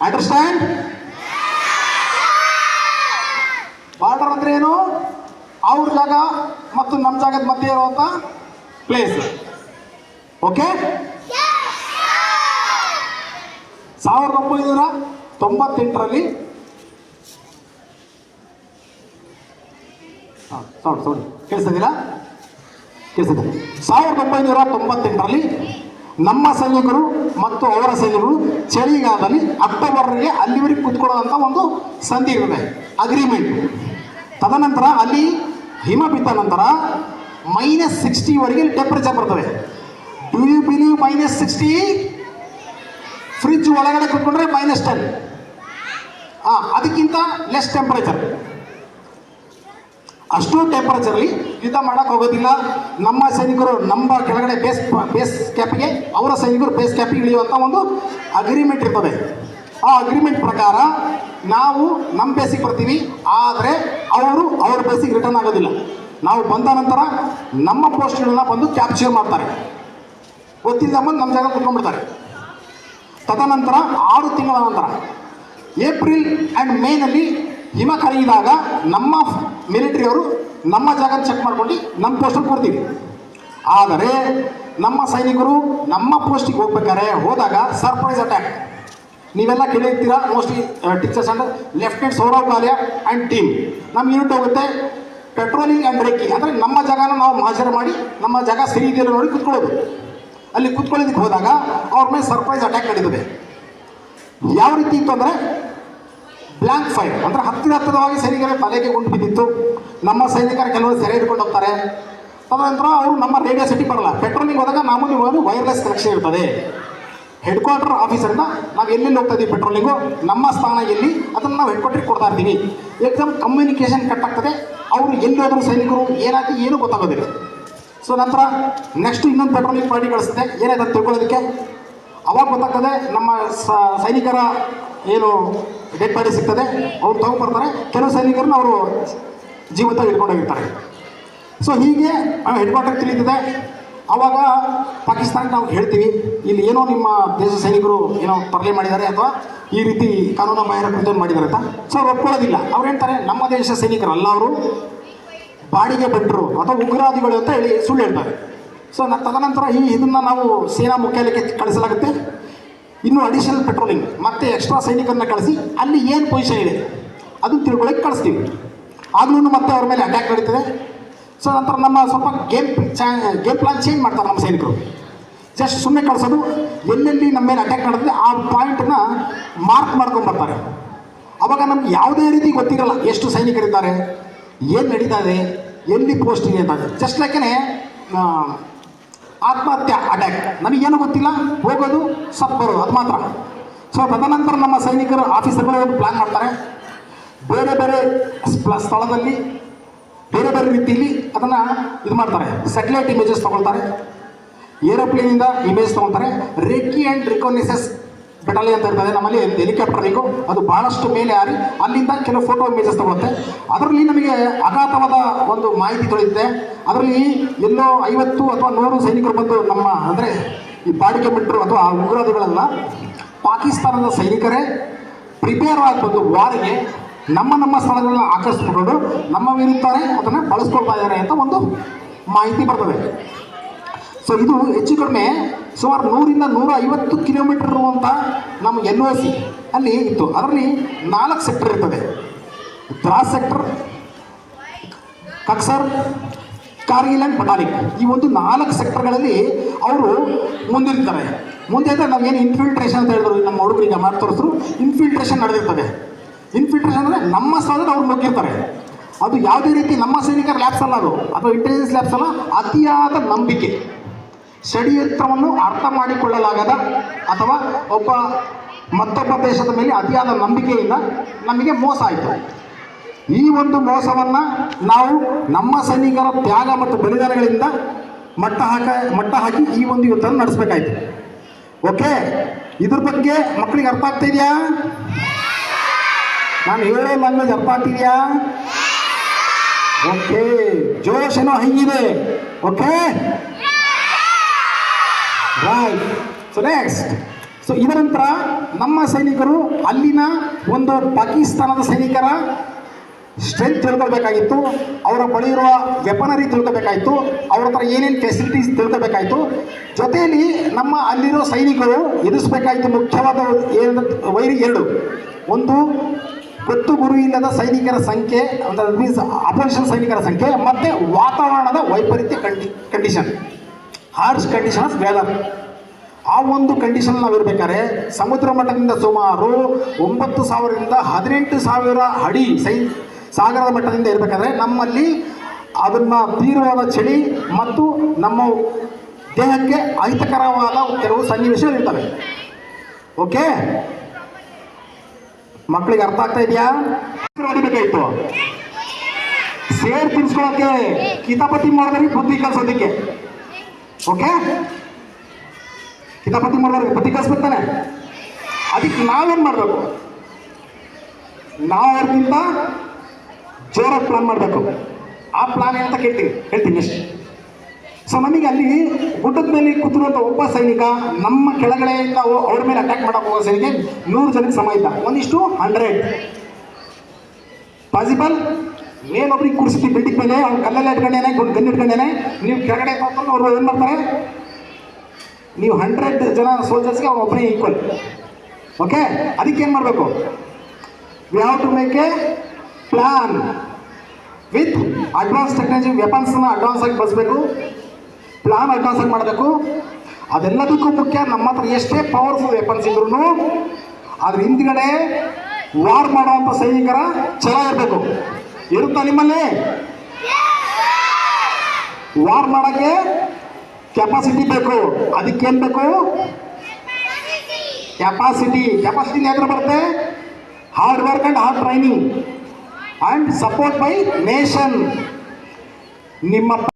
ಅಂಡರ್ಸ್ಟ್ಯಾಂಡ್? ಬಾರ್ಡರ್ ಅಂದ್ರೆ ಏನು? ಅವ್ರ ಜಾಗ ಮತ್ತು ನಮ್ಮ ಜಾಗದ ಮಧ್ಯೆ ಇರುವಂಥ ಪ್ಲೇಸ್. ಓಕೆ. 1998ರಲ್ಲಿ ಸೌಂಡ್ ಕೇಳಿಸ್ತಿದ್ದೀರಾ? ತಿಳಿಸಿದೆ. 1998ರಲ್ಲಿ ನಮ್ಮ ಸೈನಿಕರು ಮತ್ತು ಅವರ ಸೈನಿಕರು ಚಳಿಗಾಲದಲ್ಲಿ ಅಕ್ಟೋಬರ್ಗೆ ಅಲ್ಲಿವರೆಗೆ ಕೂತ್ಕೊಳ್ಳೋದಂಥ ಒಂದು ಸಂಧಿ ಇರ್ತದೆ, ಅಗ್ರಿಮೆಂಟ್. ತದನಂತರ ಅಲ್ಲಿ ಹಿಮ ಬಿದ್ದ ನಂತರ -60ವರೆಗೆ ಟೆಂಪರೇಚರ್ ಬರ್ತದೆ. Do you believe -60? ಫ್ರಿಜ್ ಒಳಗಡೆ ಕೂತ್ಕೊಂಡ್ರೆ -10. ಅದಕ್ಕಿಂತ ಲೆಸ್ ಟೆಂಪರೇಚರ್. ಅಷ್ಟು ಟೆಂಪರೇಚರ್ಲಿ ಯುದ್ಧ ಮಾಡೋಕ್ಕೆ ಹೋಗೋದಿಲ್ಲ. ನಮ್ಮ ಸೈನಿಕರು ನಮ್ಮ ಕೆಳಗಡೆ ಬೇಸ್ ಕ್ಯಾಪಿಗೆ, ಅವರ ಸೈನಿಕರು ಬೇಸ್ ಕ್ಯಾಪಿಗೆ ಇಳಿಯುವಂಥ ಒಂದು ಅಗ್ರಿಮೆಂಟ್ ಇರ್ತದೆ. ಆ ಅಗ್ರಿಮೆಂಟ್ ಪ್ರಕಾರ ನಾವು ನಮ್ಮ ಬೇಸಿಗೆ ಬರ್ತೀವಿ, ಆದರೆ ಅವರು ಅವ್ರ ಬೇಸಿಗೆ ರಿಟರ್ನ್ ಆಗೋದಿಲ್ಲ. ನಾವು ಬಂದ ನಂತರ ನಮ್ಮ ಪೋಸ್ಟ್ಗಳನ್ನ ಬಂದು ಕ್ಯಾಪ್ಚರ್ ಮಾಡ್ತಾರೆ, ಗೊತ್ತಿಲ್ಲದ ಬಂದು ನಮ್ಮ ಜಾಗ ಕುತ್ಕೊಂಡ್ಬಿಡ್ತಾರೆ. ತದನಂತರ 6 ತಿಂಗಳ ನಂತರ ಏಪ್ರಿಲ್ ಆ್ಯಂಡ್ ಮೇನಲ್ಲಿ ಹಿಮ ಕರಗಿದಾಗ ನಮ್ಮ ಮಿಲಿಟರಿಯವರು ನಮ್ಮ ಜಾಗ ಚೆಕ್ ಮಾಡ್ಕೊಂಡು ನಮ್ಮ ಪೋಸ್ಟಲ್ಲಿ ಕೊಡ್ತೀವಿ. ಆದರೆ ನಮ್ಮ ಸೈನಿಕರು ನಮ್ಮ ಪೋಸ್ಟಿಗೆ ಹೋದಾಗ ಸರ್ಪ್ರೈಸ್ ಅಟ್ಯಾಕ್. ನೀವೆಲ್ಲ ಕೇಳಿರ್ತೀರಾ mostly teachers and lieutenant Saurabh Kalia and team ನಮ್ಮ ಯೂನಿಟ್ ಹೋಗುತ್ತೆ ಪೆಟ್ರೋಲಿಂಗ್ ಆ್ಯಂಡ್ ರೇಕಿಂಗ್, ಅಂದರೆ ನಮ್ಮ ಜಾಗನ ನಾವು ಮಾಜರ್ ಮಾಡಿ ನಮ್ಮ ಜಾಗ ಸರಿ ಇದೆಯಲ್ಲ ನೋಡಿ ಕುತ್ಕೊಳ್ಳೋದು. ಅಲ್ಲಿ ಕುತ್ಕೊಳ್ಳೋದಕ್ಕೆ ಹೋದಾಗ ಅವ್ರ ಮೇಲೆ ಸರ್ಪ್ರೈಸ್ ಅಟ್ಯಾಕ್ ನಡೀತದೆ. ಯಾವ ರೀತಿ ಇತ್ತು ಅಂದರೆ ಬ್ಲ್ಯಾಂಕ್ ಫೈರ್, ಅಂದರೆ ಹತ್ತಿರವಾಗಿ ಸೈನಿಕರ ತಲೆಗೆ ಗುಂಡು ಬಿದ್ದಿತ್ತು. ನಮ್ಮ ಸೈನಿಕರು ಕೆಲವರು ಸೆರೆ ಹಿಡ್ಕೊಂಡು ಹೋಗ್ತಾರೆ. ತದನಂತರ ಅವರು ನಮ್ಮ ರೇಡಿಯೋ ಸಿಟಿ ಬರಲ್ಲ. ಪೆಟ್ರೋಲಿಂಗ್ ಹೋದಾಗ ನಾವು ವೈರ್ಲೆಸ್ ಕನೆಕ್ಷನ್ ಇರ್ತದೆ. ಹೆಡ್ ಕ್ವಾರ್ಟರ್ ಆಫೀಸರಿಂದ ನಾವು ಎಲ್ಲೆಲ್ಲಿ ಹೋಗ್ತಾ ಇದ್ದೀವಿ ಪೆಟ್ರೋಲಿಂಗು, ನಮ್ಮ ಸ್ಥಾನ ಎಲ್ಲಿ, ಅದನ್ನು ನಾವು ಹೆಡ್ ಕ್ವಾರ್ಟ್ರಿಗೆ ಕೊಡ್ತಾ ಇರ್ತೀವಿ. ಏಕದಮ್ ಕಮ್ಯುನಿಕೇಷನ್ ಕಟ್ ಆಗ್ತದೆ. ಅವರು ಎಲ್ಲಿ ಹೋದ್ರು ಸೈನಿಕರು ಏನಾಗಿ ಏನೂ ಗೊತ್ತಾಗೋದಿಲ್ಲ. ಸೊ ನಂತರ ನೆಕ್ಸ್ಟ್ ಇನ್ನೊಂದು ಪೆಟ್ರೋಲಿಂಗ್ ಪಾರ್ಟಿ ಕಳಿಸುತ್ತೆ, ಏನಾಯ್ತು ಅಂತ ತಿಳ್ಕೊಳ್ಳೋದಕ್ಕೆ. ಅವಾಗ ಗೊತ್ತಾಗ್ತದೆ ನಮ್ಮ ಸೈನಿಕರ ಏನು ಡೆಡ್ ಬಾಡಿ ಸಿಗ್ತದೆ, ಅವ್ರು ತೊಗೊಂಡ್ಬರ್ತಾರೆ. ಕೆಲವು ಸೈನಿಕರನ್ನ ಅವರು ಜೀವಂತ ಹಿಡ್ಕೊಂಡೋಗಿರ್ತಾರೆ. ಸೊ ಹೀಗೆ ಹೆಡ್ ಕ್ವಾರ್ಟರ್ ತಿಳಿಯುತ್ತದೆ. ಆವಾಗ ಪಾಕಿಸ್ತಾನಕ್ಕೆ ನಾವು ಹೇಳ್ತೀವಿ, ಇಲ್ಲಿ ಏನೋ ನಿಮ್ಮ ದೇಶ ಸೈನಿಕರು ಏನೋ ತರಲೆ ಮಾಡಿದ್ದಾರೆ ಅಥವಾ ಈ ರೀತಿ ಕಾನೂನು ಬಾಹಿರ ಕೃತ್ಯ ಮಾಡಿದ್ದಾರೆ ಅಂತ. ಸೊ ಅವ್ರು ಒಪ್ಕೊಳ್ಳೋದಿಲ್ಲ. ಅವ್ರು ಹೇಳ್ತಾರೆ ನಮ್ಮ ದೇಶ ಸೈನಿಕರಲ್ಲ, ಅವರು ಬಾಡಿಗೆ ಭಟ್ರು ಅಥವಾ ಉಗ್ರವಾದಿಗಳು ಅಂತ ಹೇಳಿ ಸುಳ್ಳು ಹೇಳ್ತಾರೆ. ಸೊ ತದನಂತರ ಇದನ್ನು ನಾವು ಸೇನಾ ಮುಖ್ಯಾಲಯಕ್ಕೆ ಕಳಿಸಲಾಗುತ್ತೆ. ಇನ್ನೂ ಅಡಿಷನಲ್ ಪೆಟ್ರೋಲಿಂಗ್ ಮತ್ತೆ ಎಕ್ಸ್ಟ್ರಾ ಸೈನಿಕರನ್ನ ಕಳಿಸಿ ಅಲ್ಲಿ ಏನು ಪೊಸಿಷನ್ ಇದೆ ಅದನ್ನು ತಿಳ್ಕೊಳ್ಳೋಕ್ಕೆ ಕಳಿಸ್ತೀವಿ. ಆಗಲೂ ಮತ್ತೆ ಅವ್ರ ಮೇಲೆ ಅಟ್ಯಾಕ್ ನಡೀತದೆ. ಸೊ ನಂತರ ನಮ್ಮ ಸ್ವಲ್ಪ ಗೇಮ್ ಪ್ಲಾನ್ ಚೇಂಜ್ ಮಾಡ್ತಾರೆ ನಮ್ಮ ಸೈನಿಕರು. ಜಸ್ಟ್ ಸುಮ್ಮನೆ ಕಳಿಸೋದು, ಎಲ್ಲೆಲ್ಲಿ ನಮ್ಮ ಮೇಲೆ ಅಟ್ಯಾಕ್ ನಡೆದಿದೆ ಆ ಪಾಯಿಂಟನ್ನ ಮಾರ್ಕ್ ಮಾಡ್ಕೊಂಡ್ಬರ್ತಾರೆ. ಆವಾಗ ನಮ್ಗೆ ಯಾವುದೇ ರೀತಿ ಗೊತ್ತಿರಲ್ಲ ಎಷ್ಟು ಸೈನಿಕರಿದ್ದಾರೆ, ಏನು ನಡೀತಾ ಇದೆ, ಎಲ್ಲಿ ಪೋಸ್ಟ್ ಇದೆ ಅಂತ. ಜಸ್ಟ್ ಲೈಕೇನೆ ಆತ್ಮಹತ್ಯೆ ಅಟ್ಯಾಕ್, ನನಗೇನು ಗೊತ್ತಿಲ್ಲ, ಹೋಗೋದು ಸತ್ತು ಬರೋದು, ಅದು ಮಾತ್ರ. ಸೊ ತದನಂತರ ನಮ್ಮ ಸೈನಿಕರು ಆಫೀಸರ್ಗಳು ಒಂದು ಪ್ಲ್ಯಾನ್ ಮಾಡ್ತಾರೆ. ಬೇರೆ ಬೇರೆ ಸ್ಥಳದಲ್ಲಿ ಬೇರೆ ಬೇರೆ ರೀತಿಯಲ್ಲಿ ಅದನ್ನು ಇದು ಮಾಡ್ತಾರೆ. ಸ್ಯಾಟಲೈಟ್ ಇಮೇಜಸ್ ತೊಗೊಳ್ತಾರೆ, ಏರೋಪ್ಲೇನಿಂದ ಇಮೇಜ್ ತೊಗೊಳ್ತಾರೆ. ರೇಕಿ ಆ್ಯಂಡ್ ರಿಕೋನಿಸಸ್ ಬೆಟಾಲಿಯನ್ ಅಂತ ಇರ್ತದೆ ನಮ್ಮಲ್ಲಿ, ಹೆಲಿಕಾಪ್ಟರಿಗೂ ಅದು ಭಾಳಷ್ಟು ಮೇಲೆ ಹಾರಿ ಅಲ್ಲಿಂದ ಕೆಲವು ಫೋಟೋ ಇಮೇಜಸ್ ತೊಗೊಳುತ್ತೆ. ಅದರಲ್ಲಿ ನಮಗೆ ಅಗಾಧವಾದ ಒಂದು ಮಾಹಿತಿ ತಿಳಿಯುತ್ತೆ. ಅದರಲ್ಲಿ ಎಲ್ಲೋ 50 ಅಥವಾ 100 ಸೈನಿಕರು ಬಂದು ನಮ್ಮ ಅಂದರೆ ಈ ಬಾಡಿಗೆ ಬಿಟ್ಟರು ಅಥವಾ ಉಗ್ರವಾದಿಗಳೆಲ್ಲ ಪಾಕಿಸ್ತಾನದ ಸೈನಿಕರೇ ಪ್ರಿಪೇರ್ ಆಗಿ ಬಂದು ವಾರಿಗೆ ನಮ್ಮ ಸ್ಥಳಗಳನ್ನ ಆಕರ್ಷಿಸಿಕೊಂಡು ನಮ್ಮ ವಿರುದ್ಧನೇ ಅದನ್ನು ಬಳಸ್ಕೊಳ್ತಾ ಇದ್ದಾರೆ ಅಂತ ಒಂದು ಮಾಹಿತಿ ಬರ್ತದೆ. ಸೊ ಇದು ಹೆಚ್ಚು ಕಡಿಮೆ ಸುಮಾರು 100ರಿಂದ 150 ಕಿಲೋಮೀಟರ್ ಇರುವಂಥ ನಮ್ಮ NOC ಅಲ್ಲಿ ಇತ್ತು. ಅದರಲ್ಲಿ 4 ಸೆಕ್ಟರ್ ಇರ್ತದೆ. Dras sector, Kaksar, Kargil and Batalik. ಈ ಒಂದು 4 ಸೆಕ್ಟರ್ಗಳಲ್ಲಿ ಅವರು ಮುಂದಿರ್ತಾರೆ. ಮುಂದೆ ಅಂದರೆ ನಾವೇನು ಇನ್ಫಿಲ್ಟ್ರೇಷನ್ ಅಂತ ಹೇಳಿದ್ರು ನಮ್ಮ ಹುಡುಗರಿಗೆ ಮಾಡಿ ತೋರಿಸಿದ್ರು. ಇನ್ಫಿಲ್ಟ್ರೇಷನ್ ನಡೆದಿರ್ತದೆ. ಇನ್ಫಿಲ್ಟ್ರೇಷನ್ ಅಂದರೆ ನಮ್ಮ ಸ್ಥಳದಲ್ಲಿ ಅವ್ರು ನುಗ್ಗಿರ್ತಾರೆ. ಅದು ಯಾವುದೇ ರೀತಿ ನಮ್ಮ ಸೈನಿಕರ ಲ್ಯಾಬ್ಸ್ ಅಲ್ಲ, ಅದು ಅಥವಾ ಇಂಟೆಲಿಜೆನ್ಸ್ ಲ್ಯಾಬ್ಸ್ ಅಲ್ಲ, ಅತಿಯಾದ ನಂಬಿಕೆ, ಷಡ್ಯಂತ್ರವನ್ನು ಅರ್ಥ ಮಾಡಿಕೊಳ್ಳಲಾಗದ ಅಥವಾ ಮತ್ತೊಬ್ಬ ದೇಶದ ಮೇಲೆ ಅತಿಯಾದ ನಂಬಿಕೆಯಿಂದ ನಮಗೆ ಮೋಸ ಆಯಿತು. ಈ ಒಂದು ಮೋಸವನ್ನು ನಾವು ನಮ್ಮ ಸೈನಿಕರ ತ್ಯಾಗ ಮತ್ತು ಬಲಿದಾನಗಳಿಂದ ಮಟ್ಟ ಹಾಕಿ ಈ ಒಂದು ಯುದ್ಧ ನಡೆಸಬೇಕಾಯಿತು. ಓಕೆ, ಇದ್ರ ಬಗ್ಗೆ ಮಕ್ಕಳಿಗೆ ಅರ್ಥ ಆಗ್ತಾ ಇದೆಯಾ? ನಾನು ಹೇಳೋ ಲ್ಯಾಂಗ್ವೇಜ್ ಅರ್ಥ ಆಗ್ತಿದೆಯಾ? ಓಕೆ, ಜೋಶ್ ಏನೋ ಹೀಗಿದೆ. Okay right. So next, so ಇದರ ನಂತರ ನಮ್ಮ ಸೈನಿಕರು ಅಲ್ಲಿನ ಒಂದು ಪಾಕಿಸ್ತಾನದ ಸೈನಿಕರ ಸ್ಟ್ರೆಂತ್ ತಿಳ್ಕೊಳ್ಬೇಕಾಗಿತ್ತು. ಅವರ ಬಳಿ ಇರುವ ವೆಪನರಿ ತಿಳ್ಕೊಬೇಕಾಯಿತು. ಅವ್ರ ಹತ್ರ ಏನೇನು ಫೆಸಿಲಿಟೀಸ್ ತಿಳ್ಕೊಬೇಕಾಯಿತು. ಜೊತೆಯಲ್ಲಿ ನಮ್ಮ ಅಲ್ಲಿರೋ ಸೈನಿಕರು ಎದುರಿಸಬೇಕಾಯಿತು ಮುಖ್ಯವಾದ ವೈರಿ 2. ಒಂದು ಗೊತ್ತು ಗುರು ಇಲ್ಲದ ಸೈನಿಕರ ಸಂಖ್ಯೆ ಮೀನ್ಸ್ ಅಪೋಸಿಷನ್ ಸೈನಿಕರ ಸಂಖ್ಯೆ ಮತ್ತು ವಾತಾವರಣದ ವೈಪರೀತ್ಯ ಕಂಡೀಷನ್, ಹಾರ್ಶ್ ಕಂಡೀಷನ್ಸ್ ವೆದರ್. ಆ ಒಂದು ಕಂಡೀಷನ್ ನಾವು ಇರಬೇಕಾದ್ರೆ ಸಮುದ್ರ ಮಟ್ಟದಿಂದ ಸುಮಾರು 9,000ರಿಂದ 18,000 ಅಡಿ ಸಾಗರದ ಮಟ್ಟದಿಂದ ಇರಬೇಕಾದ್ರೆ ನಮ್ಮಲ್ಲಿ ಅದನ್ನು ತೀವ್ರವಾದ ಚಳಿ ಮತ್ತು ನಮ್ಮ ದೇಹಕ್ಕೆ ಅಹಿತಕರವಾದ ಕೆಲವು ಸನ್ನಿವೇಶಗಳು ಇರ್ತವೆ. ಓಕೆ, ಮಕ್ಕಳಿಗೆ ಅರ್ಥ ಆಗ್ತಾ ಇದೆಯಾ? ಹೊಡಿಬೇಕಾಯ್ತು ಸೇರ್ ತಿನ್ಸ್ಕೊಳಕ್ಕೆ ಕಿತಾಪತಿ ಮಾಡಿದ್ರೆ ಬುದ್ಧಿ ಕಲ್ಸೋದಕ್ಕೆ. ಓಕೆ, ಕಿತಾಪತಿ ಮಾಡಿದ್ರೆ ಬುದ್ಧಿ ಕಲ್ಸ್ಬಿಡ್ತಾನೆ. ಅದಕ್ಕೆ ನಾವೇನು ಮಾಡಬೇಕು? ನಾವು ಅವ್ರಿಗಿಂತ ಜೋರಾಗಿ ಪ್ಲಾನ್ ಮಾಡಬೇಕು. ಆ ಪ್ಲಾನ್ ಏನಂತ ಹೇಳ್ತೀನಿ ಅಷ್ಟೇ. ಸೊ ನಮಗೆ ಅಲ್ಲಿ ಗುಡ್ಡದ ಮೇಲೆ ಕೂತಿರುವಂಥ ಒಬ್ಬ ಸೈನಿಕ ನಮ್ಮ ಕೆಳಗಡೆ ನಾವು ಅವ್ರ ಮೇಲೆ ಅಟ್ಯಾಕ್ ಮಾಡೋಕೆ ಹೋಗೋ ಸೈನಿಕ 100 ಜನಕ್ಕೆ ಸಮ ಇದ್ದ, 1:100 ಪಾಸಿಬಲ್. ಮೇಲೊಬ್ರಿಗೆ ಕೂರಿಸ್ತೀವಿ ಬಿಲ್ಡಿಂಗ್ ಮೇಲೆ, ಅವ್ನು ಕಲ್ಲೆಲ್ಲ ಇಟ್ಕೊಂಡೇನೆ, ಗನ್ ಇಟ್ಕೊಂಡೇನೆ, ನೀವು ಕೆಳಗಡೆ ಹೋಗ್ಕೊಂಡು ಅವ್ರು ಏನು ಮಾಡ್ತಾರೆ, ನೀವು 100 ಜನ ಸೋಲ್ಜರ್ಸ್ಗೆ ಅವ್ರು ಒಬ್ಬನೇ ಈಕ್ವಲ್. ಓಕೆ, ಅದಕ್ಕೆ ಏನು ಮಾಡಬೇಕು? We have to make a plan with advance technology. ವೆಪನ್ಸ್ನ ಅಡ್ವಾನ್ಸ್ ಆಗಿ ಬಳಸಬೇಕು, ಪ್ಲಾನ್ ಅಡ್ವಾನ್ಸ್ ಆಗಿ ಮಾಡಬೇಕು. ಅದೆಲ್ಲದಕ್ಕೂ ಮುಖ್ಯ ನಮ್ಮ ಹತ್ರ ಎಷ್ಟೇ ಪವರ್ಫುಲ್ ವೆಪನ್ಸ್ ಇದ್ರೂ ಅದ್ರ ಹಿಂದ್ಗಡೆ ವಾರ್ ಮಾಡುವಂಥ ಸೈನಿಕರ ಛಲ ಇರಬೇಕು. ಇರುತ್ತಾ ನಿಮ್ಮಲ್ಲಿ? ವಾರ್ ಮಾಡೋಕ್ಕೆ ಕೆಪಾಸಿಟಿ ಬೇಕು. ಅದಕ್ಕೇನು ಬೇಕು? ಕೆಪಾಸಿಟಿ ಯಾವ್ದ್ರ ಬರುತ್ತೆ? Hard work and hard training and support by nation. ನಿಮ್ಮ